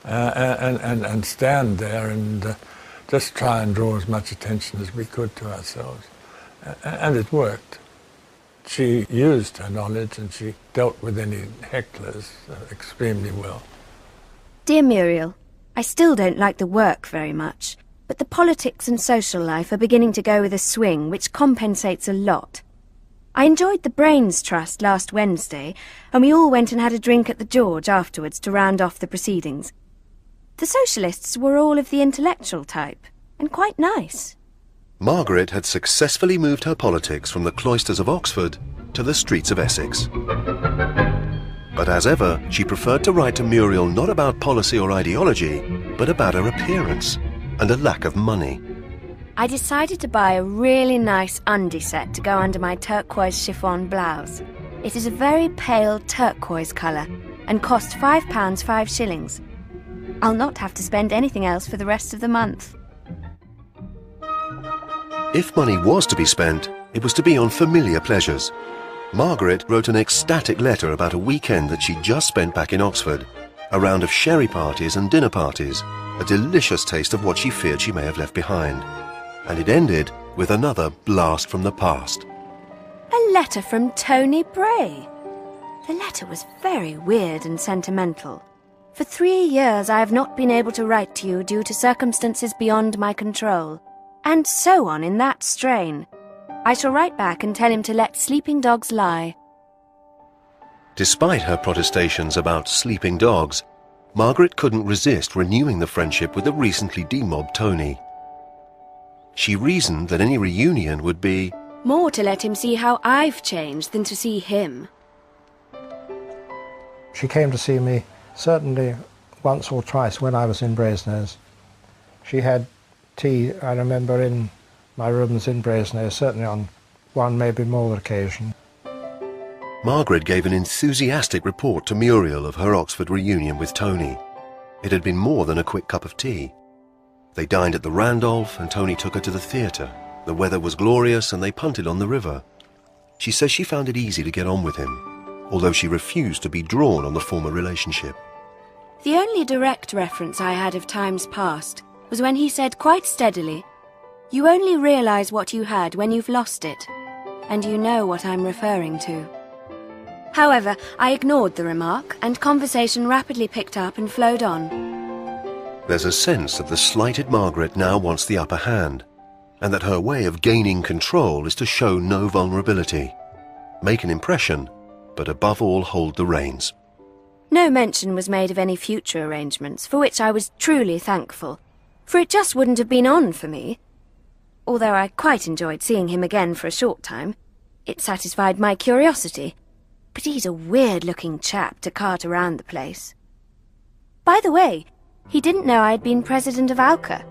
and stand there and just try and draw as much attention as we could to ourselves. And it worked. She used her knowledge and she dealt with any hecklers extremely well. Dear Muriel, I still don't like the work very much, but the politics and social life are beginning to go with a swing, which compensates a lot. I enjoyed the Brains Trust last Wednesday, and we all went and had a drink at the George afterwards to round off the proceedings. The socialists were all of the intellectual type, and quite nice. Margaret had successfully moved her politics from the cloisters of Oxford to the streets of Essex. But as ever, she preferred to write to Muriel not about policy or ideology, but about her appearance and a lack of money. I decided to buy a really nice undie set to go under my turquoise chiffon blouse. It is a very pale turquoise colour and cost £5 5 shillings. I'll not have to spend anything else for the rest of the month. If money was to be spent, it was to be on familiar pleasures. Margaret wrote an ecstatic letter about a weekend that she'd just spent back in Oxford, a round of sherry parties and dinner parties, a delicious taste of what she feared she may have left behind. And it ended with another blast from the past. A letter from Tony Bray. The letter was very weird and sentimental. For 3 years I have not been able to write to you due to circumstances beyond my control. And so on in that strain. I shall write back and tell him to let sleeping dogs lie. Despite her protestations about sleeping dogs, Margaret couldn't resist renewing the friendship with the recently demobbed Tony. She reasoned that any reunion would be more to let him see how I've changed than to see him. She came to see me certainly once or twice when I was in Brasenose. She had tea, I remember, in my rooms in Brasenose, certainly on one, maybe more occasion. Margaret gave an enthusiastic report to Muriel of her Oxford reunion with Tony. It had been more than a quick cup of tea. They dined at the Randolph and Tony took her to the theatre. The weather was glorious and they punted on the river. She says she found it easy to get on with him, although she refused to be drawn on the former relationship. The only direct reference I had of times past was when he said quite steadily, You only realise what you had when you've lost it, and you know what I'm referring to. However, I ignored the remark, and conversation rapidly picked up and flowed on. There's a sense that the slighted Margaret now wants the upper hand, and that her way of gaining control is to show no vulnerability, make an impression, but above all hold the reins. No mention was made of any future arrangements, for which I was truly thankful, for it just wouldn't have been on for me. Although I quite enjoyed seeing him again for a short time, it satisfied my curiosity. But he's a weird-looking chap to cart around the place. By the way, he didn't know I had been president of ALCA.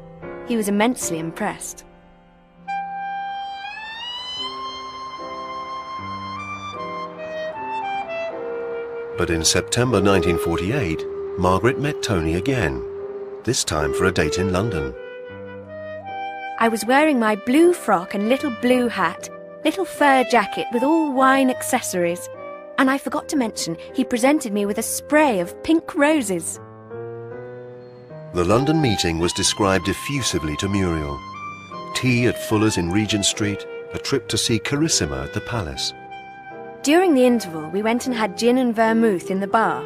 He was immensely impressed. But in September 1948, Margaret met Tony again, this time for a date in London. I was wearing my blue frock and little blue hat, little fur jacket with all wine accessories, and I forgot to mention he presented me with a spray of pink roses. The London meeting was described effusively to Muriel. Tea at Fuller's in Regent Street, a trip to see Carissima at the Palace. During the interval, we went and had gin and vermouth in the bar.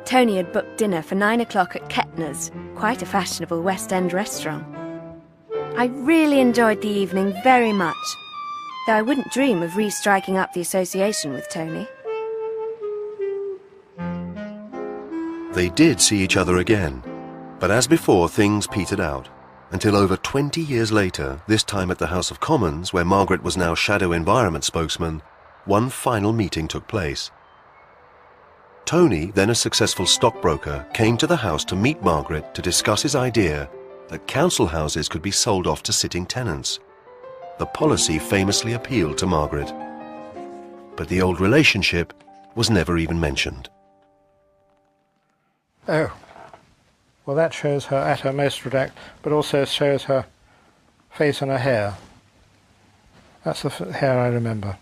Tony had booked dinner for 9 o'clock at Kettner's, quite a fashionable West End restaurant. I really enjoyed the evening very much, though I wouldn't dream of re-striking up the association with Tony. They did see each other again, but as before things petered out, until over 20 years later, this time at the House of Commons, where Margaret was now Shadow Environment spokesman, one final meeting took place. Tony, then a successful stockbroker, came to the House to meet Margaret to discuss his idea that council houses could be sold off to sitting tenants. The policy famously appealed to Margaret. But the old relationship was never even mentioned. Oh, well, that shows her at her most redact, but also shows her face and her hair. That's the hair I remember.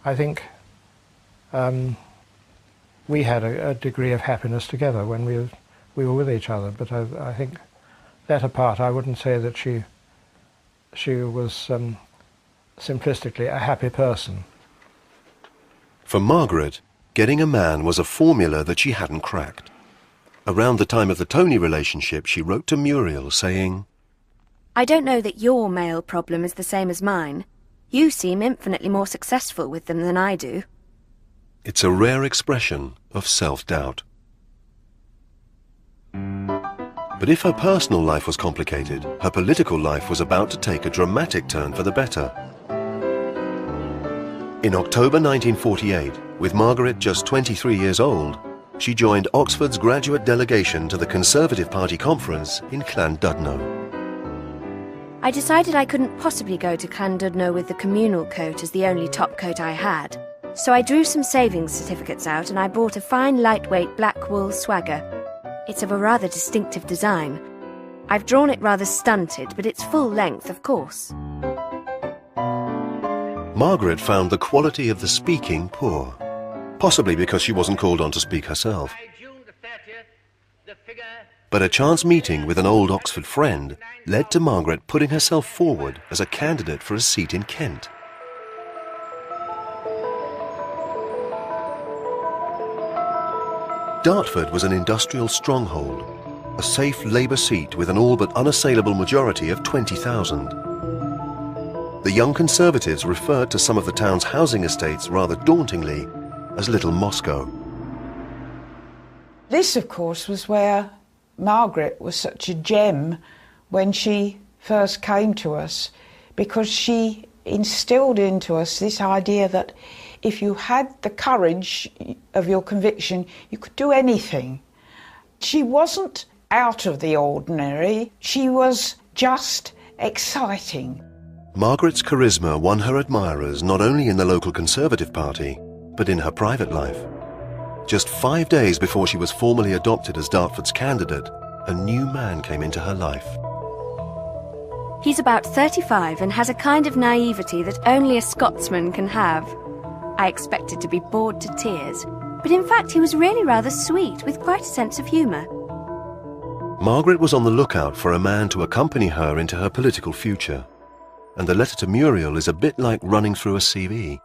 I think we had a degree of happiness together when we were with each other, but I think that apart, I wouldn't say that she was simplistically a happy person. For Margaret, getting a man was a formula that she hadn't cracked. Around the time of the Tony relationship, she wrote to Muriel saying, I don't know that your male problem is the same as mine. You seem infinitely more successful with them than I do. It's a rare expression of self-doubt. But if her personal life was complicated, her political life was about to take a dramatic turn for the better. In October 1948, with Margaret just 23 years old, she joined Oxford's graduate delegation to the Conservative Party conference in Llandudno. I decided I couldn't possibly go to Llandudno with the communal coat as the only top coat I had, so I drew some savings certificates out and I bought a fine lightweight black wool swagger. It's of a rather distinctive design. I've drawn it rather stunted, but it's full length, of course. Margaret found the quality of the speaking poor, possibly because she wasn't called on to speak herself. But a chance meeting with an old Oxford friend led to Margaret putting herself forward as a candidate for a seat in Kent. Dartford was an industrial stronghold, a safe Labour seat with an all but unassailable majority of 20,000. The young Conservatives referred to some of the town's housing estates rather dauntingly as Little Moscow. This, of course, was where Margaret was such a gem when she first came to us, because she instilled into us this idea that if you had the courage of your conviction, you could do anything. She wasn't out of the ordinary, she was just exciting. Margaret's charisma won her admirers not only in the local Conservative Party, but in her private life. Just 5 days before she was formally adopted as Dartford's candidate, a new man came into her life. He's about 35 and has a kind of naivety that only a Scotsman can have. I expected to be bored to tears, but in fact he was really rather sweet, with quite a sense of humour. Margaret was on the lookout for a man to accompany her into her political future, and the letter to Muriel is a bit like running through a CV.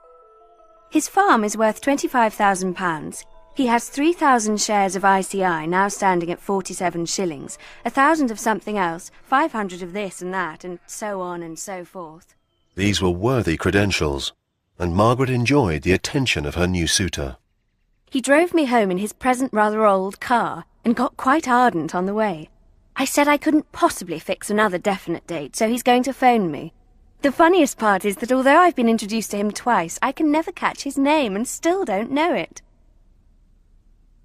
His farm is worth £25,000. He has 3,000 shares of ICI, now standing at 47 shillings, 1,000 of something else, 500 of this and that, and so on and so forth. These were worthy credentials, and Margaret enjoyed the attention of her new suitor. He drove me home in his present rather old car, and got quite ardent on the way. I said I couldn't possibly fix another definite date, so he's going to phone me. The funniest part is that although I've been introduced to him twice, I can never catch his name and still don't know it.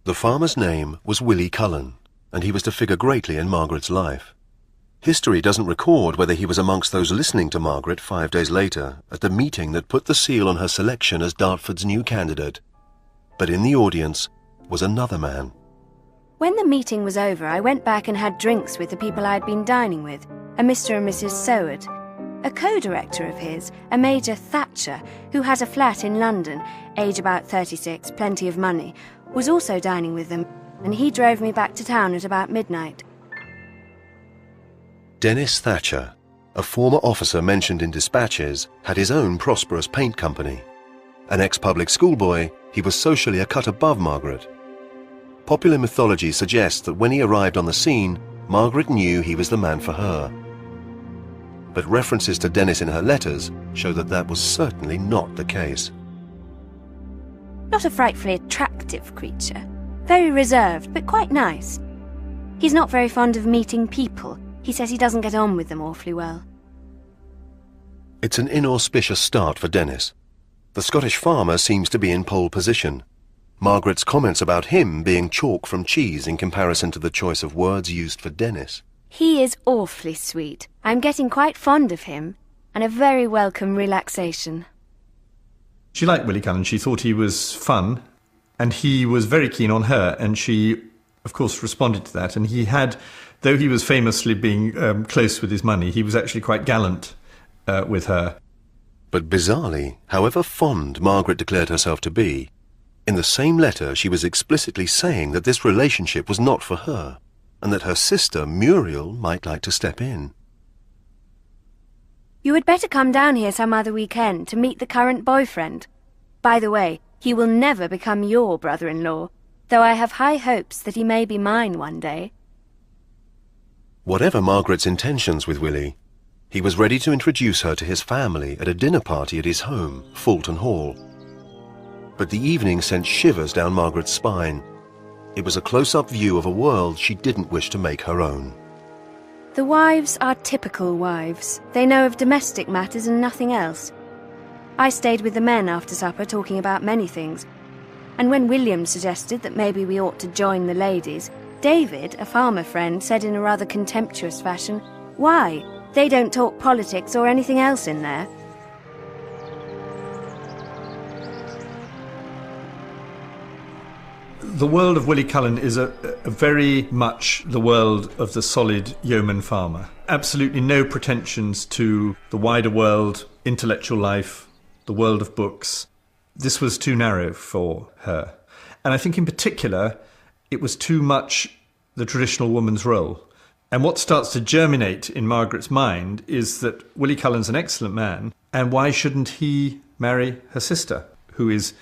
The farmer's name was Willie Cullen, and he was to figure greatly in Margaret's life. History doesn't record whether he was amongst those listening to Margaret 5 days later at the meeting that put the seal on her selection as Dartford's new candidate. But in the audience was another man. When the meeting was over, I went back and had drinks with the people I'd been dining with, a Mr. and Mrs. Soward. A co-director of his, a Major Thatcher, who has a flat in London, age about 36, plenty of money, was also dining with them, and he drove me back to town at about midnight. Dennis Thatcher, a former officer mentioned in dispatches, had his own prosperous paint company. An ex-public schoolboy, he was socially a cut above Margaret. Popular mythology suggests that when he arrived on the scene, Margaret knew he was the man for her. But references to Dennis in her letters show that that was certainly not the case. Not a frightfully attractive creature. Very reserved, but quite nice. He's not very fond of meeting people. He says he doesn't get on with them awfully well. It's an inauspicious start for Dennis. The Scottish farmer seems to be in pole position. Margaret's comments about him being chalk from cheese in comparison to the choice of words used for Dennis. He is awfully sweet. I'm getting quite fond of him, and a very welcome relaxation. She liked Willie Cullen. She thought he was fun, and he was very keen on her, and she, of course, responded to that. And he had, though he was famously being close with his money, he was actually quite gallant with her. But bizarrely, however fond Margaret declared herself to be, in the same letter she was explicitly saying that this relationship was not for her, and that her sister, Muriel, might like to step in. You had better come down here some other weekend to meet the current boyfriend. By the way, he will never become your brother-in-law, though I have high hopes that he may be mine one day. Whatever Margaret's intentions with Willie, he was ready to introduce her to his family at a dinner party at his home, Fulton Hall. But the evening sent shivers down Margaret's spine. It was a close-up view of a world she didn't wish to make her own. The wives are typical wives. They know of domestic matters and nothing else. I stayed with the men after supper talking about many things, and when William suggested that maybe we ought to join the ladies, David, a farmer friend, said in a rather contemptuous fashion, "Why? They don't talk politics or anything else in there." The world of Willie Cullen is a very much the world of the solid yeoman farmer. Absolutely no pretensions to the wider world, intellectual life, the world of books. This was too narrow for her. And I think in particular, it was too much the traditional woman's role. And what starts to germinate in Margaret's mind is that Willie Cullen's an excellent man, and why shouldn't he marry her sister, who is,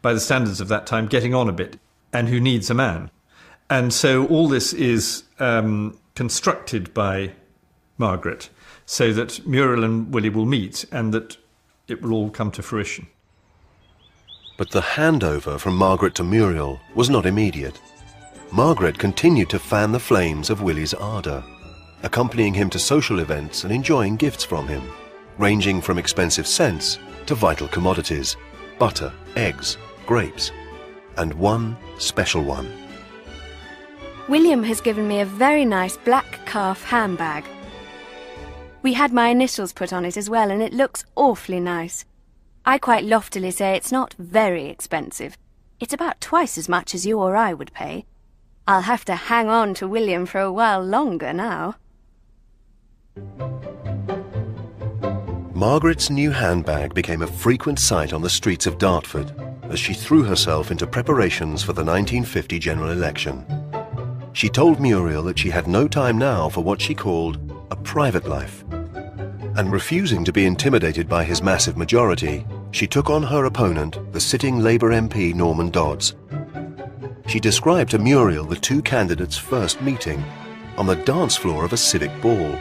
by the standards of that time, getting on a bit, and who needs a man. And so all this is constructed by Margaret so that Muriel and Willie will meet and that it will all come to fruition. But the handover from Margaret to Muriel was not immediate. Margaret continued to fan the flames of Willie's ardour, accompanying him to social events and enjoying gifts from him, ranging from expensive scents to vital commodities, butter, eggs, grapes, and one special one. William has given me a very nice black calf handbag. We had my initials put on it as well, and it looks awfully nice. I quite loftily say it's not very expensive. It's about twice as much as you or I would pay. I'll have to hang on to William for a while longer now. Margaret's new handbag became a frequent sight on the streets of Dartford as she threw herself into preparations for the 1950 general election. she told Muriel that she had no time now for what she called a private life. And refusing to be intimidated by his massive majority, she took on her opponent, the sitting Labour MP Norman Dodds. She described to Muriel the two candidates' first meeting on the dance floor of a civic ball.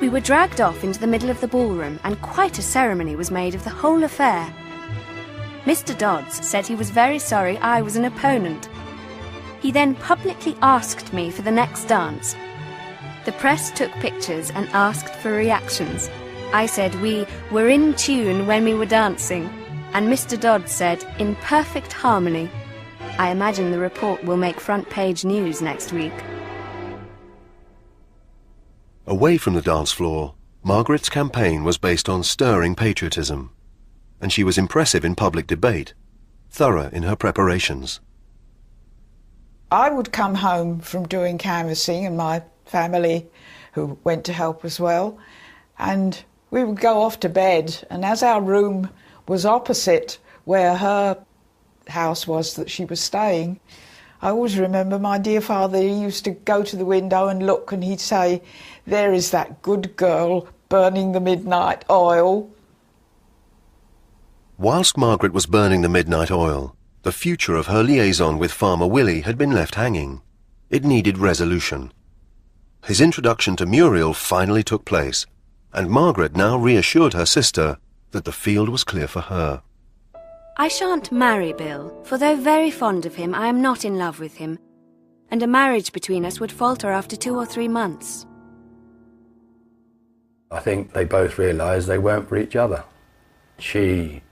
We were dragged off into the middle of the ballroom and quite a ceremony was made of the whole affair. Mr. Dodds said he was very sorry I was an opponent. He then publicly asked me for the next dance. The press took pictures and asked for reactions. I said we were in tune when we were dancing, and Mr. Dodds said, in perfect harmony. I imagine the report will make front-page news next week. Away from the dance floor, Margaret's campaign was based on stirring patriotism, and she was impressive in public debate, thorough in her preparations. I would come home from doing canvassing, and my family, who went to help as well, and we would go off to bed, and as our room was opposite where her house was that she was staying, I always remember my dear father, he used to go to the window and look, and he'd say, "There is that good girl burning the midnight oil." Whilst Margaret was burning the midnight oil, the future of her liaison with Farmer Willie had been left hanging. It needed resolution. His introduction to Muriel finally took place, and Margaret now reassured her sister that the field was clear for her. I shan't marry Bill, for though very fond of him, I am not in love with him, and a marriage between us would falter after 2 or 3 months. I think they both realised they weren't for each other. She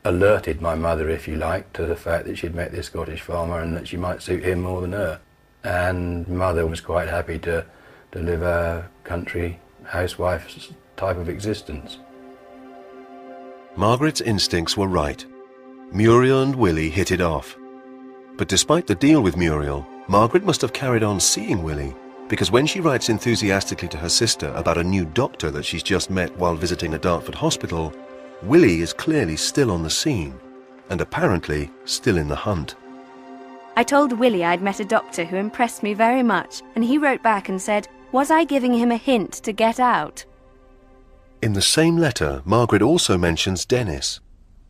alerted my mother, if you like, to the fact that she'd met this Scottish farmer and that she might suit him more than her. And mother was quite happy to live a country housewife type of existence. Margaret's instincts were right. Muriel and Willie hit it off. But despite the deal with Muriel, Margaret must have carried on seeing Willie, because when she writes enthusiastically to her sister about a new doctor that she's just met while visiting a Dartford hospital, Willie is clearly still on the scene, and apparently still in the hunt. I told Willie I'd met a doctor who impressed me very much, and he wrote back and said, was I giving him a hint to get out? In the same letter, Margaret also mentions Dennis.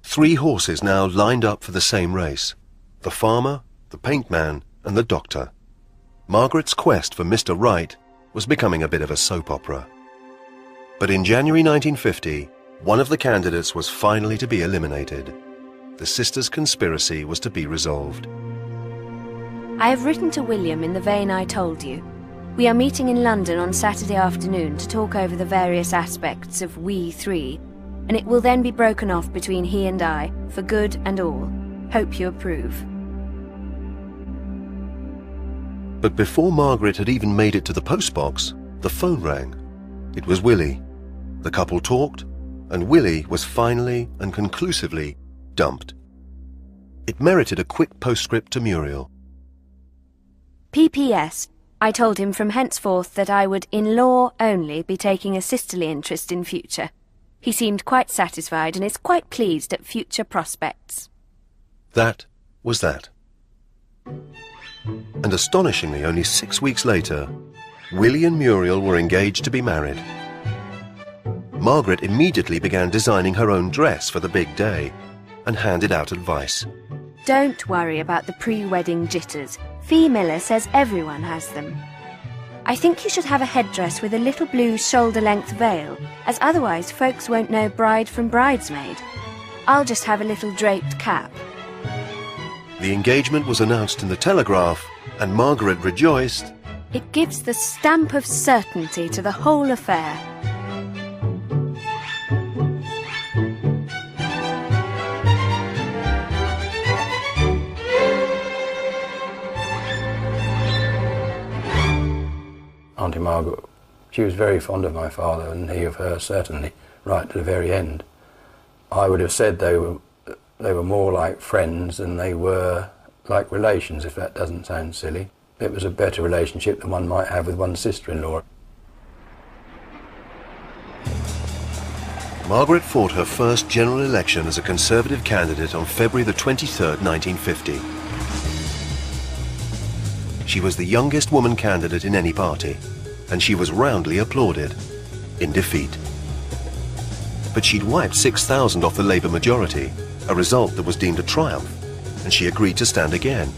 3 horses now lined up for the same race: the farmer, the paintman, and the doctor. Margaret's quest for Mr. Right was becoming a bit of a soap opera. But in January 1950, one of the candidates was finally to be eliminated. The sisters' conspiracy was to be resolved. I have written to William in the vein I told you. We are meeting in London on Saturday afternoon to talk over the various aspects of We Three, and it will then be broken off between he and I, for good and all. Hope you approve. But before Margaret had even made it to the postbox, the phone rang. It was Willie. The couple talked, and Willie was finally and conclusively dumped. It merited a quick postscript to Muriel. P.P.S. I told him from henceforth that I would, in law only, be taking a sisterly interest in future. He seemed quite satisfied and is quite pleased at future prospects. That was that. And astonishingly, only 6 weeks later, Willie and Muriel were engaged to be married. Margaret immediately began designing her own dress for the big day and handed out advice. Don't worry about the pre-wedding jitters. Fee Miller says everyone has them. I think you should have a headdress with a little blue shoulder-length veil, as otherwise folks won't know bride from bridesmaid. I'll just have a little draped cap. The engagement was announced in the Telegraph, and Margaret rejoiced. It gives the stamp of certainty to the whole affair. Auntie Margaret, she was very fond of my father, and he of her certainly, right to the very end. I would have said they were more like friends than they were like relations, if that doesn't sound silly. It was a better relationship than one might have with one's sister-in-law. Margaret fought her first general election as a Conservative candidate on February the 23rd, 1950. She was the youngest woman candidate in any party, and she was roundly applauded, in defeat. But she'd wiped 6,000 off the Labour majority, a result that was deemed a triumph, and she agreed to stand again.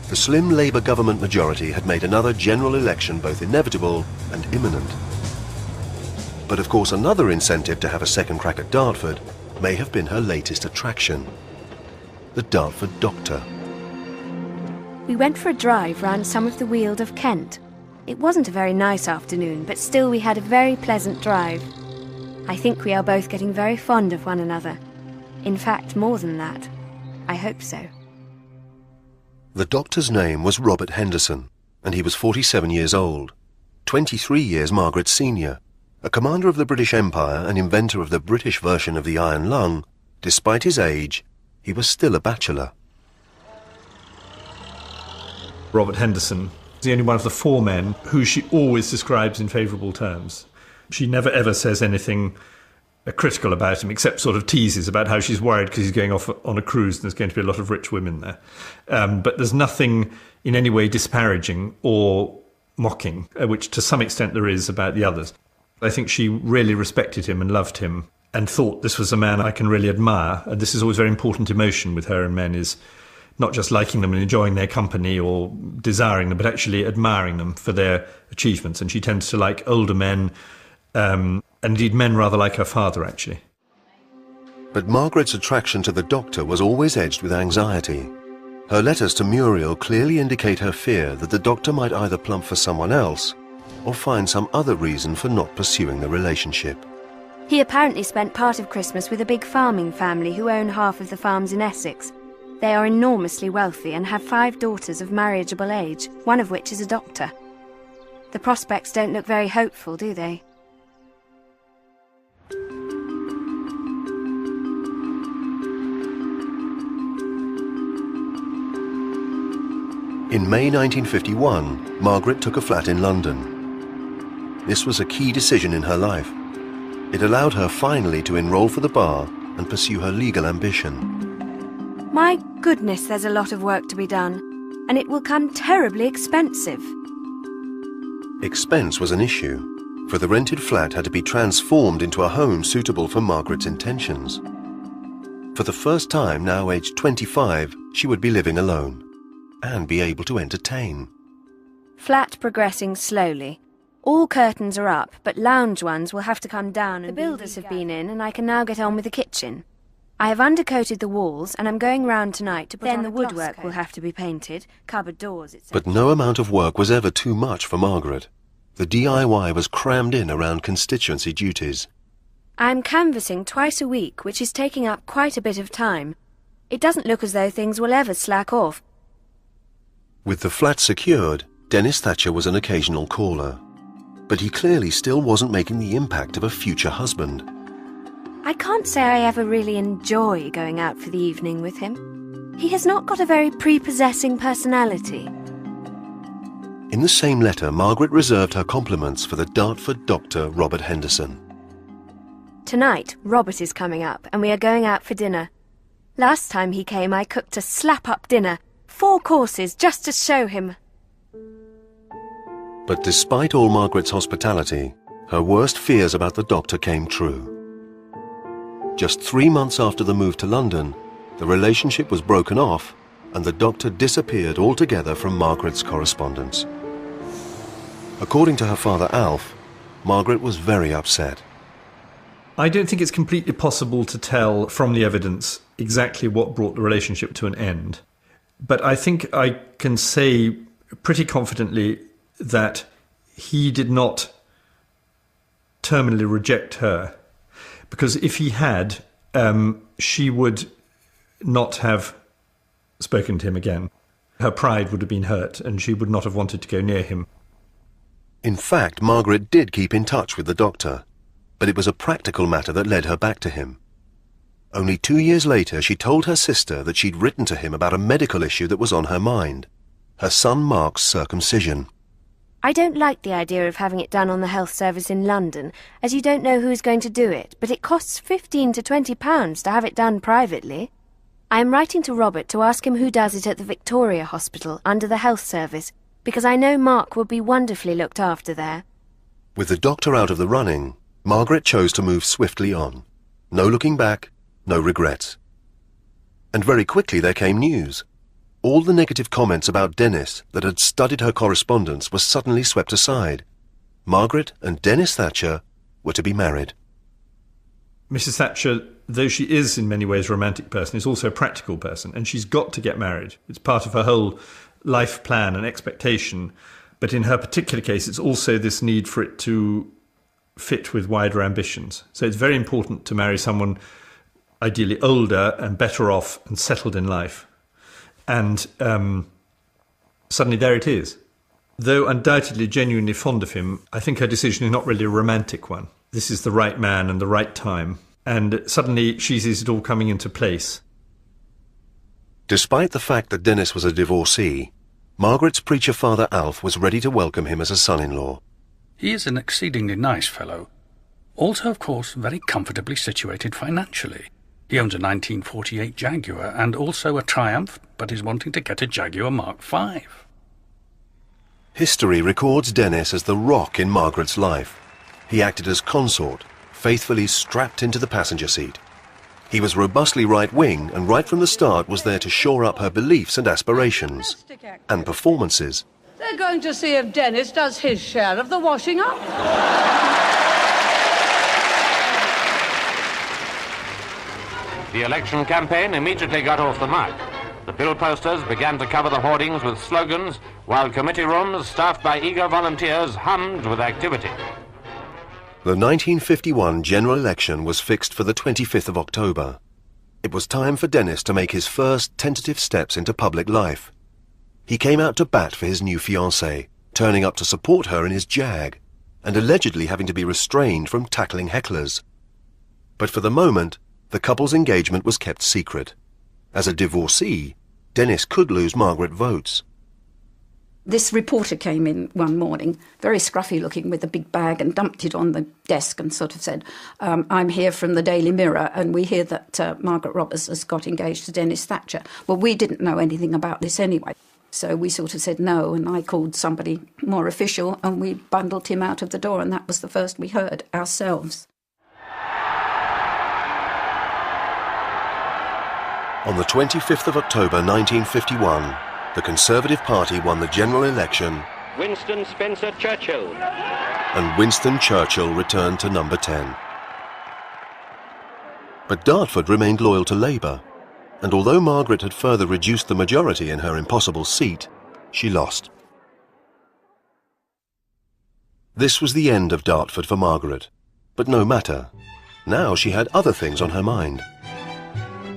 The slim Labour government majority had made another general election both inevitable and imminent. But of course another incentive to have a second crack at Dartford may have been her latest attraction, the Dartford doctor. We went for a drive round some of the Weald of Kent. It wasn't a very nice afternoon, but still we had a very pleasant drive. I think we are both getting very fond of one another. In fact, more than that. I hope so. The doctor's name was Robert Henderson, and he was 47 years old, 23 years Margaret's senior. A commander of the British Empire and inventor of the British version of the iron lung. Despite his age, he was still a bachelor. Robert Henderson is the only one of the four men who she always describes in favourable terms. She never ever says anything critical about him, except sort of teases about how she's worried because he's going off on a cruise and there's going to be a lot of rich women there. But there's nothing in any way disparaging or mocking, which to some extent there is about the others. I think she really respected him and loved him and thought this was a man I can really admire. And this is always a very important emotion with her and men, is not just liking them and enjoying their company or desiring them, but actually admiring them for their achievements. And she tends to like older men, and indeed men rather like her father, actually. But Margaret's attraction to the doctor was always edged with anxiety. Her letters to Muriel clearly indicate her fear that the doctor might either plump for someone else or find some other reason for not pursuing the relationship. He apparently spent part of Christmas with a big farming family who own half of the farms in Essex. They are enormously wealthy and have 5 daughters of marriageable age, one of which is a doctor. The prospects don't look very hopeful, do they? In May 1951, Margaret took a flat in London. This was a key decision in her life. It allowed her finally to enroll for the bar and pursue her legal ambition. My goodness, there's a lot of work to be done, and it will come terribly expensive. Expense was an issue, for the rented flat had to be transformed into a home suitable for Margaret's intentions. For the first time, now aged 25, she would be living alone and be able to entertain. Flat progressing slowly. All curtains are up, but lounge ones will have to come down. The builders have been in, and I can now get on with the kitchen. I have undercoated the walls, and I'm going round tonight to put on the woodwork will have to be painted, cupboard doors, etc. But no amount of work was ever too much for Margaret. The DIY was crammed in around constituency duties. I'm canvassing twice a week, which is taking up quite a bit of time. It doesn't look as though things will ever slack off. With the flat secured, Dennis Thatcher was an occasional caller. But he clearly still wasn't making the impact of a future husband. I can't say I ever really enjoy going out for the evening with him. He has not got a very prepossessing personality. In the same letter, Margaret reserved her compliments for the Dartford doctor, Robert Henderson. Tonight, Robert is coming up, and we are going out for dinner. Last time he came, I cooked a slap-up dinner, 4 courses, just to show him. But despite all Margaret's hospitality, her worst fears about the doctor came true. Just 3 months after the move to London, the relationship was broken off and the doctor disappeared altogether from Margaret's correspondence. According to her father Alf, Margaret was very upset. I don't think it's completely possible to tell from the evidence exactly what brought the relationship to an end. But I think I can say pretty confidently that he did not terminally reject her, because if he had, she would not have spoken to him again. Her pride would have been hurt and she would not have wanted to go near him. In fact, Margaret did keep in touch with the doctor, but it was a practical matter that led her back to him. Only 2 years later, she told her sister that she'd written to him about a medical issue that was on her mind, her son Mark's circumcision. I don't like the idea of having it done on the health service in London, as you don't know who's going to do it, but it costs £15 to £20 to have it done privately. I am writing to Robert to ask him who does it at the Victoria Hospital under the health service, because I know Mark will be wonderfully looked after there. With the doctor out of the running, Margaret chose to move swiftly on. No looking back, no regrets. And very quickly there came news. All the negative comments about Dennis that had studied her correspondence were suddenly swept aside. Margaret and Dennis Thatcher were to be married. Mrs. Thatcher, though she is in many ways a romantic person, is also a practical person, and she's got to get married. It's part of her whole life plan and expectation. But in her particular case, it's also this need for it to fit with wider ambitions. So it's very important to marry someone ideally older and better off and settled in life. And suddenly there it is. Though undoubtedly genuinely fond of him, I think her decision is not really a romantic one. This is the right man and the right time. And suddenly she sees it all coming into place. Despite the fact that Dennis was a divorcee, Margaret's preacher father Alf was ready to welcome him as a son-in-law. He is an exceedingly nice fellow. Also, of course, very comfortably situated financially. He owns a 1948 Jaguar and also a Triumph, but is wanting to get a Jaguar Mark V. History records Dennis as the rock in Margaret's life. He acted as consort, faithfully strapped into the passenger seat. He was robustly right-wing and right from the start was there to shore up her beliefs and aspirations and performances. They're going to see if Dennis does his share of the washing up. The election campaign immediately got off the mark. The bill posters began to cover the hoardings with slogans, while committee rooms, staffed by eager volunteers, hummed with activity. The 1951 general election was fixed for the 25th of October. It was time for Dennis to make his first tentative steps into public life. He came out to bat for his new fiancée, turning up to support her in his Jag, and allegedly having to be restrained from tackling hecklers. But for the moment, the couple's engagement was kept secret. As a divorcee, Dennis could lose Margaret votes. This reporter came in one morning, very scruffy looking, with a big bag, and dumped it on the desk and sort of said, I'm here from the Daily Mirror, and we hear that Margaret Roberts has got engaged to Dennis Thatcher. Well, we didn't know anything about this anyway, so we sort of said no, and I called somebody more official, and we bundled him out of the door, and that was the first we heard ourselves. On the 25th of October 1951, the Conservative Party won the general election, Winston Spencer Churchill. And Winston Churchill returned to number 10. But Dartford remained loyal to Labour, and although Margaret had further reduced the majority in her impossible seat, she lost. This was the end of Dartford for Margaret, but no matter. Now she had other things on her mind.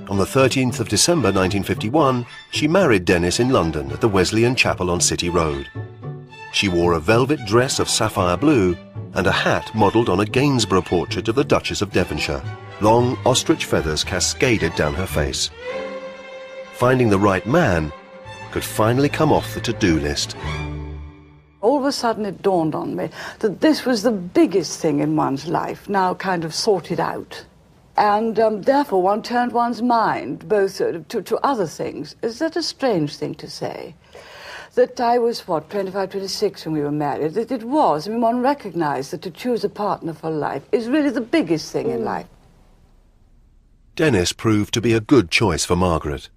On the 13th of December 1951, she married Dennis in London at the Wesleyan Chapel on City Road. She wore a velvet dress of sapphire blue and a hat modelled on a Gainsborough portrait of the Duchess of Devonshire. Long ostrich feathers cascaded down her face. Finding the right man could finally come off the to-do list. All of a sudden it dawned on me that this was the biggest thing in one's life, now kind of sorted out. And therefore one turned one's mind both to other things. Is that a strange thing to say? That I was, 25, 26 when we were married. That it was. I mean, one recognised that to choose a partner for life is really the biggest thing in life. Dennis proved to be a good choice for Margaret.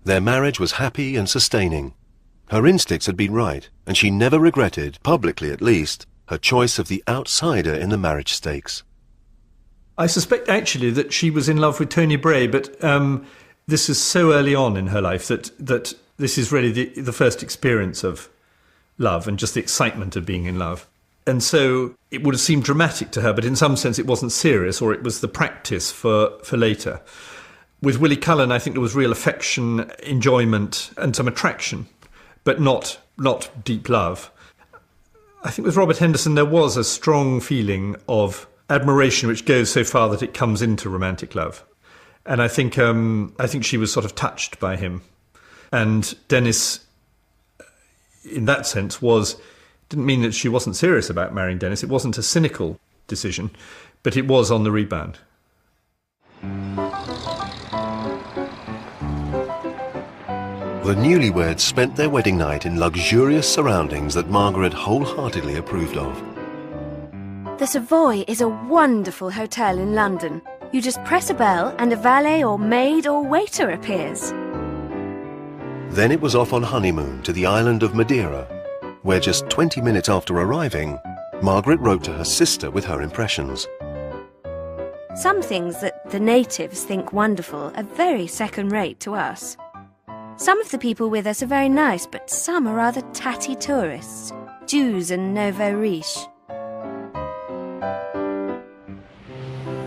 Their marriage was happy and sustaining. Her instincts had been right, and she never regretted, publicly at least, her choice of the outsider in the marriage stakes. I suspect actually that she was in love with Tony Bray, but this is so early on in her life that this is really the first experience of love and just the excitement of being in love. And so it would have seemed dramatic to her, but in some sense it wasn't serious, or it was the practice for later. With Willie Cullen, I think there was real affection, enjoyment and some attraction, but not deep love. I think with Robert Henderson there was a strong feeling of admiration which goes so far that it comes into romantic love. And I think she was sort of touched by him. And Dennis, in that sense, didn't mean that she wasn't serious about marrying Dennis. It wasn't a cynical decision, but it was on the rebound. The newlyweds spent their wedding night in luxurious surroundings that Margaret wholeheartedly approved of. The Savoy is a wonderful hotel in London. You just press a bell and a valet or maid or waiter appears. Then it was off on honeymoon to the island of Madeira, where just 20 minutes after arriving, Margaret wrote to her sister with her impressions. Some things that the natives think wonderful are very second-rate to us. Some of the people with us are very nice, but some are rather tatty tourists, Jews and nouveau riche.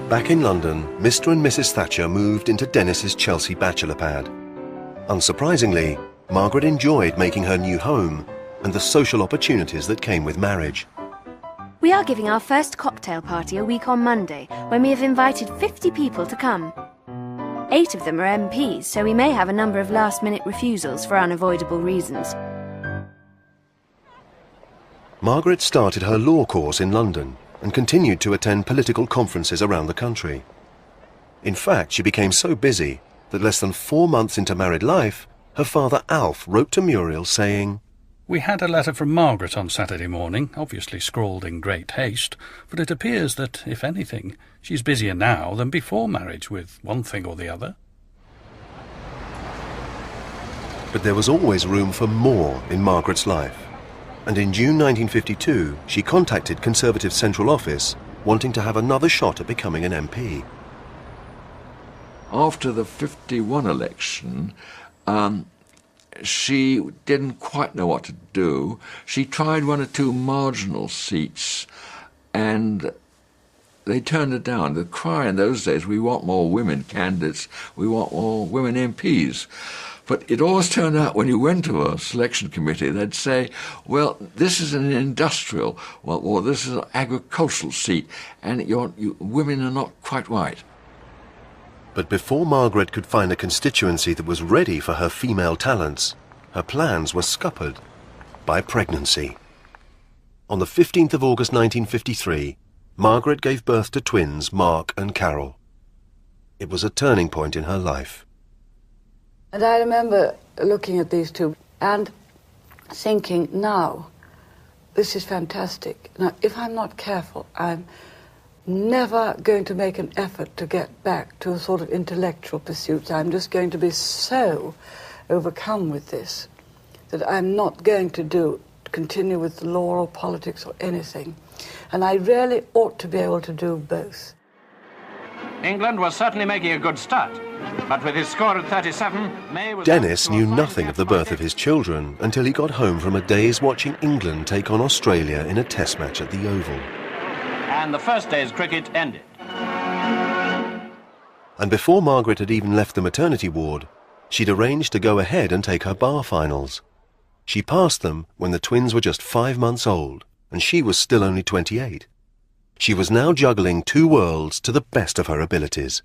Back in London, Mr. and Mrs. Thatcher moved into Dennis's Chelsea bachelor pad. Unsurprisingly, Margaret enjoyed making her new home and the social opportunities that came with marriage. We are giving our first cocktail party a week on Monday, when we have invited 50 people to come. 8 of them are MPs, so we may have a number of last-minute refusals for unavoidable reasons. Margaret started her law course in London and continued to attend political conferences around the country. In fact, she became so busy that less than 4 months into married life, her father Alf wrote to Muriel saying, "We had a letter from Margaret on Saturday morning, obviously scrawled in great haste, but it appears that, if anything, she's busier now than before marriage with one thing or the other." But there was always room for more in Margaret's life. And in June 1952, she contacted Conservative Central Office, wanting to have another shot at becoming an MP. After the 51 election, she didn't quite know what to do. She tried 1 or 2 marginal seats, and they turned it down. The cry in those days, we want more women candidates, we want more women MPs. But it always turned out when you went to a selection committee, they'd say, well, this is an industrial, or this is an agricultural seat, and women are not quite right. But before Margaret could find a constituency that was ready for her female talents, her plans were scuppered by pregnancy. On the 15th of August 1953, Margaret gave birth to twins Mark and Carol. It was a turning point in her life. And I remember looking at these two and thinking, now, this is fantastic. Now, if I'm not careful, I'm never going to make an effort to get back to a sort of intellectual pursuits. I'm just going to be so overcome with this that I'm not going to continue with the law or politics or anything. And I really ought to be able to do both. England was certainly making a good start, but with his score at 37, May was... Dennis knew nothing of the birth of his children until he got home from a day's watching England take on Australia in a test match at the Oval. And the first day's cricket ended. And before Margaret had even left the maternity ward, she'd arranged to go ahead and take her bar finals. She passed them when the twins were just 5 months old, and she was still only 28. She was now juggling 2 worlds to the best of her abilities.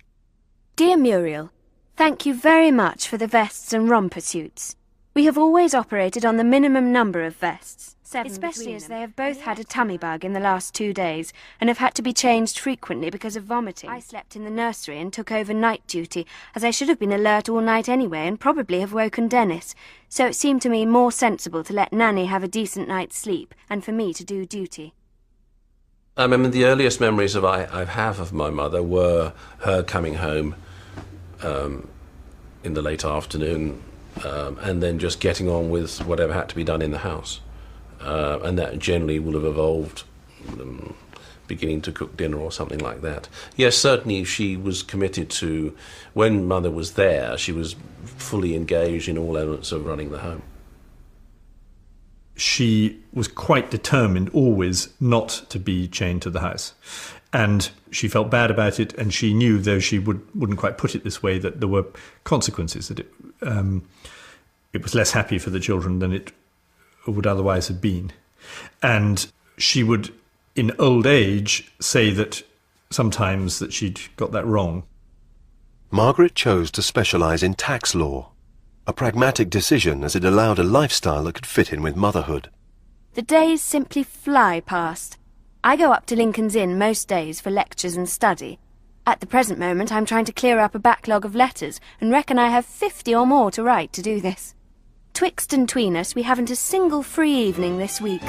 Dear Muriel, thank you very much for the vests and romper suits. We have always operated on the minimum number of vests, 7 especially as they have both had a tummy bug in the last 2 days and have had to be changed frequently because of vomiting. I slept in the nursery and took over night duty, as I should have been alert all night anyway and probably have woken Dennis, so it seemed to me more sensible to let Nanny have a decent night's sleep and for me to do duty. I mean, the earliest memories I have of my mother were her coming home in the late afternoon and then just getting on with whatever had to be done in the house. And that generally will have evolved beginning to cook dinner or something like that. Yes, certainly she was committed to, when Mother was there, she was fully engaged in all elements of running the home. She was quite determined always not to be chained to the house. And she felt bad about it, and she knew, though she wouldn't quite put it this way, that there were consequences, that it was less happy for the children than it would otherwise have been. And she would, in old age, say that sometimes that she'd got that wrong. Margaret chose to specialise in tax law, a pragmatic decision as it allowed a lifestyle that could fit in with motherhood. The days simply fly past. I go up to Lincoln's Inn most days for lectures and study. At the present moment I'm trying to clear up a backlog of letters and reckon I have 50 or more to write to do this. Twixt and tween us, we haven't a single free evening this week.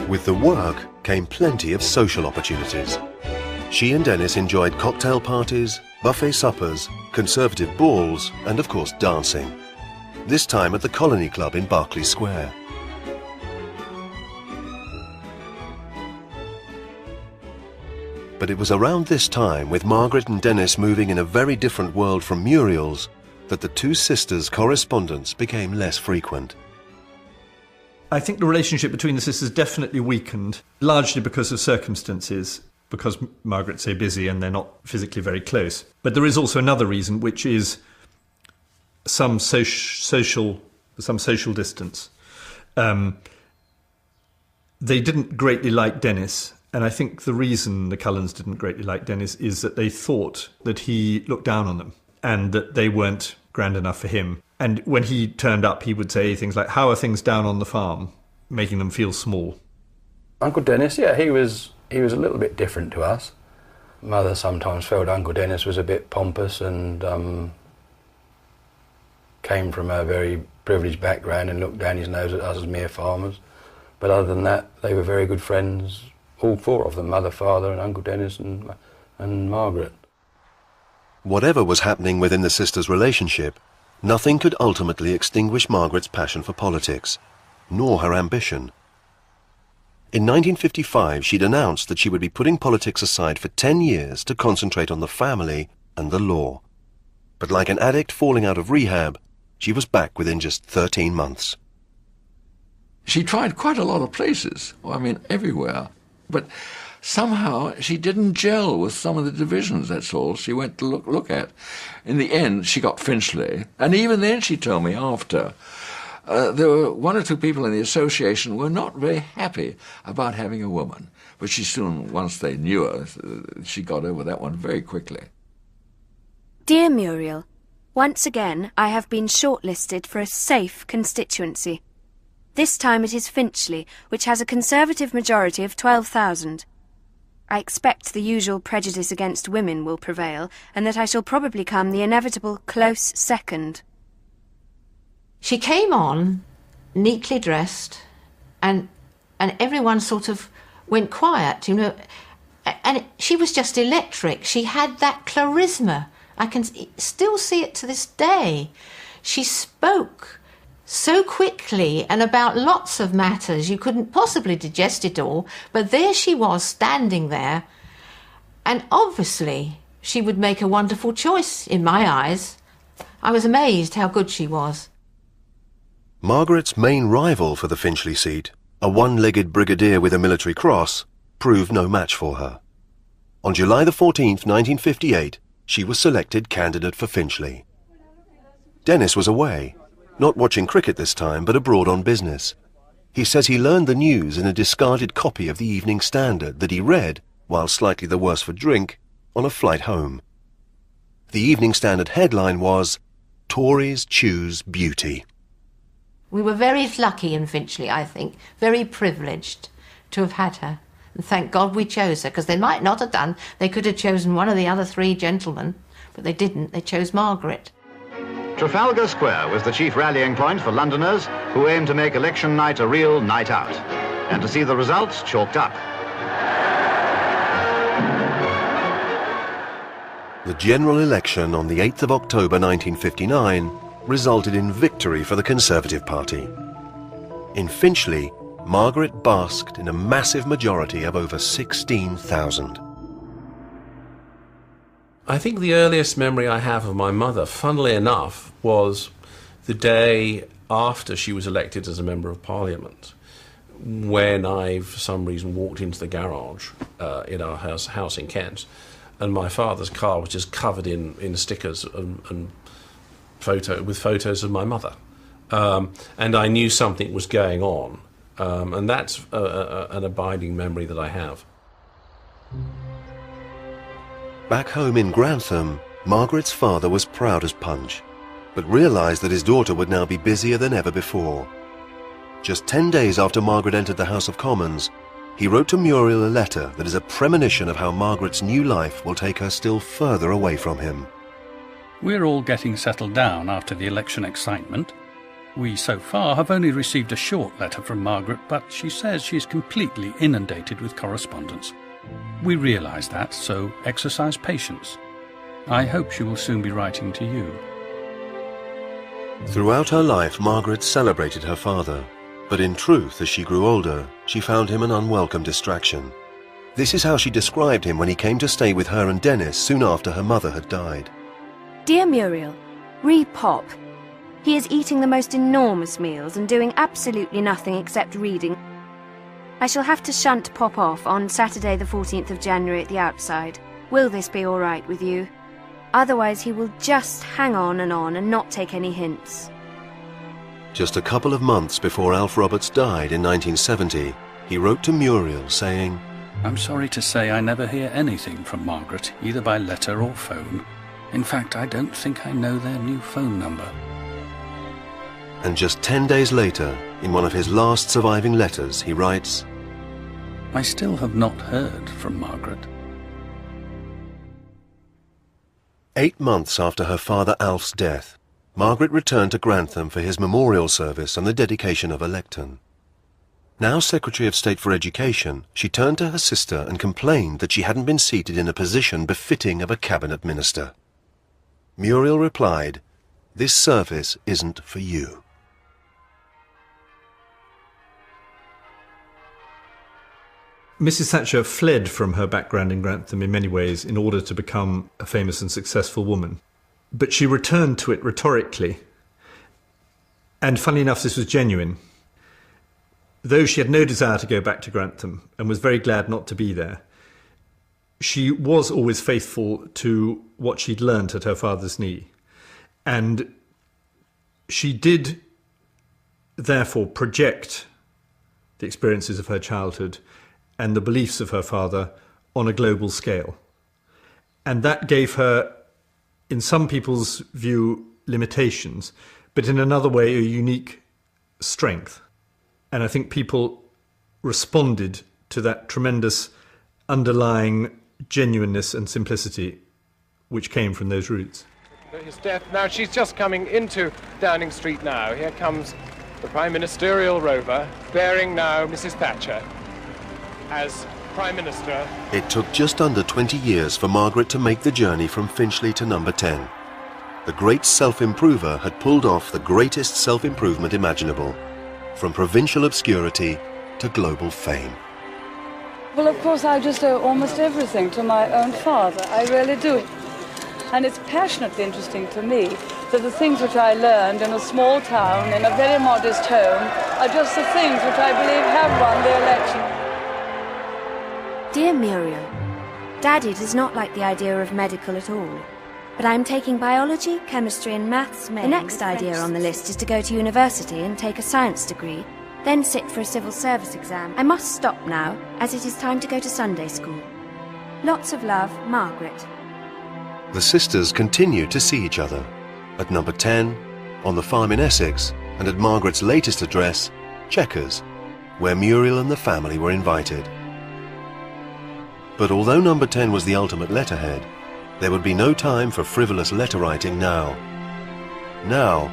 With the work came plenty of social opportunities. She and Dennis enjoyed cocktail parties, buffet suppers, conservative balls, and of course dancing. This time at the Colony Club in Berkeley Square. But it was around this time, with Margaret and Dennis moving in a very different world from Muriel's, that the two sisters' correspondence became less frequent. I think the relationship between the sisters definitely weakened, largely because of circumstances, because Margaret's so busy and they're not physically very close. But there is also another reason, which is some social distance. They didn't greatly like Dennis, and I think the reason the Cullens didn't greatly like Dennis is that they thought that he looked down on them and that they weren't grand enough for him. And when he turned up, he would say things like, "How are things down on the farm?" making them feel small. Uncle Dennis, yeah, he was a little bit different to us. Mother sometimes felt Uncle Dennis was a bit pompous and came from a very privileged background and looked down his nose at us as mere farmers. But other than that, they were very good friends, all four of them, Mother, Father and Uncle Dennis and Margaret. Whatever was happening within the sisters' relationship, nothing could ultimately extinguish Margaret's passion for politics, nor her ambition. In 1955, she'd announced that she would be putting politics aside for 10 years to concentrate on the family and the law. But like an addict falling out of rehab, she was back within just 13 months. She tried quite a lot of places, I mean, everywhere, but somehow she didn't gel with some of the divisions, that's all she went to look at. In the end, she got Finchley, and even then she told me after, there were one or two people in the association who were not very happy about having a woman, but she soon, once they knew her, she got over that one very quickly. Dear Muriel, once again I have been shortlisted for a safe constituency. This time it is Finchley, which has a Conservative majority of 12,000. I expect the usual prejudice against women will prevail, and that I shall probably come the inevitable close second. She came on, neatly dressed, and everyone sort of went quiet, you know, and she was just electric. She had that charisma. I can still see it to this day. She spoke so quickly and about lots of matters you couldn't possibly digest it all, but there she was standing there, and obviously she would make a wonderful choice in my eyes. I was amazed how good she was. Margaret's main rival for the Finchley seat, a one-legged brigadier with a military cross, proved no match for her. On July the 14th, 1958, she was selected candidate for Finchley. Dennis was away, not watching cricket this time, but abroad on business. He says he learned the news in a discarded copy of the Evening Standard that he read, while slightly the worse for drink, on a flight home. The Evening Standard headline was, "Tories choose beauty." We were very lucky in Finchley, I think, very privileged to have had her. And thank God we chose her, because they might not have done. They could have chosen one of the other three gentlemen, but they didn't. They chose Margaret. Trafalgar Square was the chief rallying point for Londoners who aimed to make election night a real night out, and to see the results chalked up. The general election on the 8th of October 1959 resulted in victory for the Conservative Party. In Finchley, Margaret basked in a massive majority of over 16,000. I think the earliest memory I have of my mother, funnily enough, was the day after she was elected as a Member of Parliament, when I, for some reason, walked into the garage in our house in Kent, and my father's car was just covered in stickers and photos of my mother. And I knew something was going on, and that's an abiding memory that I have. Back home in Grantham, Margaret's father was proud as punch, but realised that his daughter would now be busier than ever before. Just 10 days after Margaret entered the House of Commons, he wrote to Muriel a letter that is a premonition of how Margaret's new life will take her still further away from him. We're all getting settled down after the election excitement. We, so far, have only received a short letter from Margaret, but she says she's completely inundated with correspondence. We realise that, so exercise patience. I hope she will soon be writing to you. Throughout her life, Margaret celebrated her father, but in truth, as she grew older, she found him an unwelcome distraction. This is how she described him when he came to stay with her and Dennis soon after her mother had died. Dear Muriel, re-Pop. He is eating the most enormous meals and doing absolutely nothing except reading. I shall have to shunt Pop off on Saturday the 14th of January at the outside. Will this be all right with you? Otherwise he will just hang on and not take any hints. Just a couple of months before Alf Roberts died in 1970, he wrote to Muriel saying, I'm sorry to say I never hear anything from Margaret, either by letter or phone. In fact, I don't think I know their new phone number. And just 10 days later, in one of his last surviving letters, he writes, I still have not heard from Margaret. 8 months after her father Alf's death, Margaret returned to Grantham for his memorial service and the dedication of a lectern. Now Secretary of State for Education, she turned to her sister and complained that she hadn't been seated in a position befitting of a cabinet minister. Muriel replied, "This service isn't for you." Mrs. Thatcher fled from her background in Grantham in many ways in order to become a famous and successful woman. But she returned to it rhetorically. And funnily enough, this was genuine. Though she had no desire to go back to Grantham and was very glad not to be there, she was always faithful to what she'd learnt at her father's knee. And she did, therefore, project the experiences of her childhood and the beliefs of her father on a global scale. And that gave her, in some people's view, limitations, but in another way, a unique strength. And I think people responded to that tremendous underlying genuineness and simplicity which came from those roots. His death. Now she's just coming into Downing Street now. Here comes the Prime Ministerial rover, bearing now Mrs. Thatcher as Prime Minister. It took just under 20 years for Margaret to make the journey from Finchley to number 10. The great self-improver had pulled off the greatest self-improvement imaginable, from provincial obscurity to global fame. Well, of course, I just owe almost everything to my own father. I really do. And it's passionately interesting to me that the things which I learned in a small town, in a very modest home, are just the things which I believe have won the election. Dear Muriel, Daddy does not like the idea of medical at all. But I'm taking biology, chemistry and maths. The next idea on the list is to go to university and take a science degree, then sit for a civil service exam. I must stop now, as it is time to go to Sunday school. Lots of love, Margaret. The sisters continued to see each other at number 10, on the farm in Essex, and at Margaret's latest address, Chequers, where Muriel and the family were invited. But although number 10 was the ultimate letterhead, there would be no time for frivolous letter writing now. Now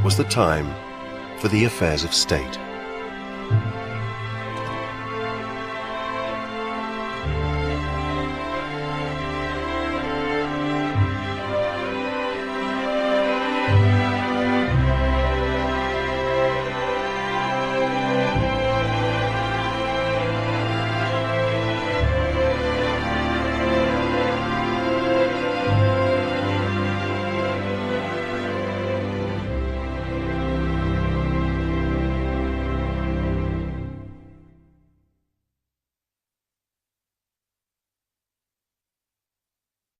was the time for the affairs of state.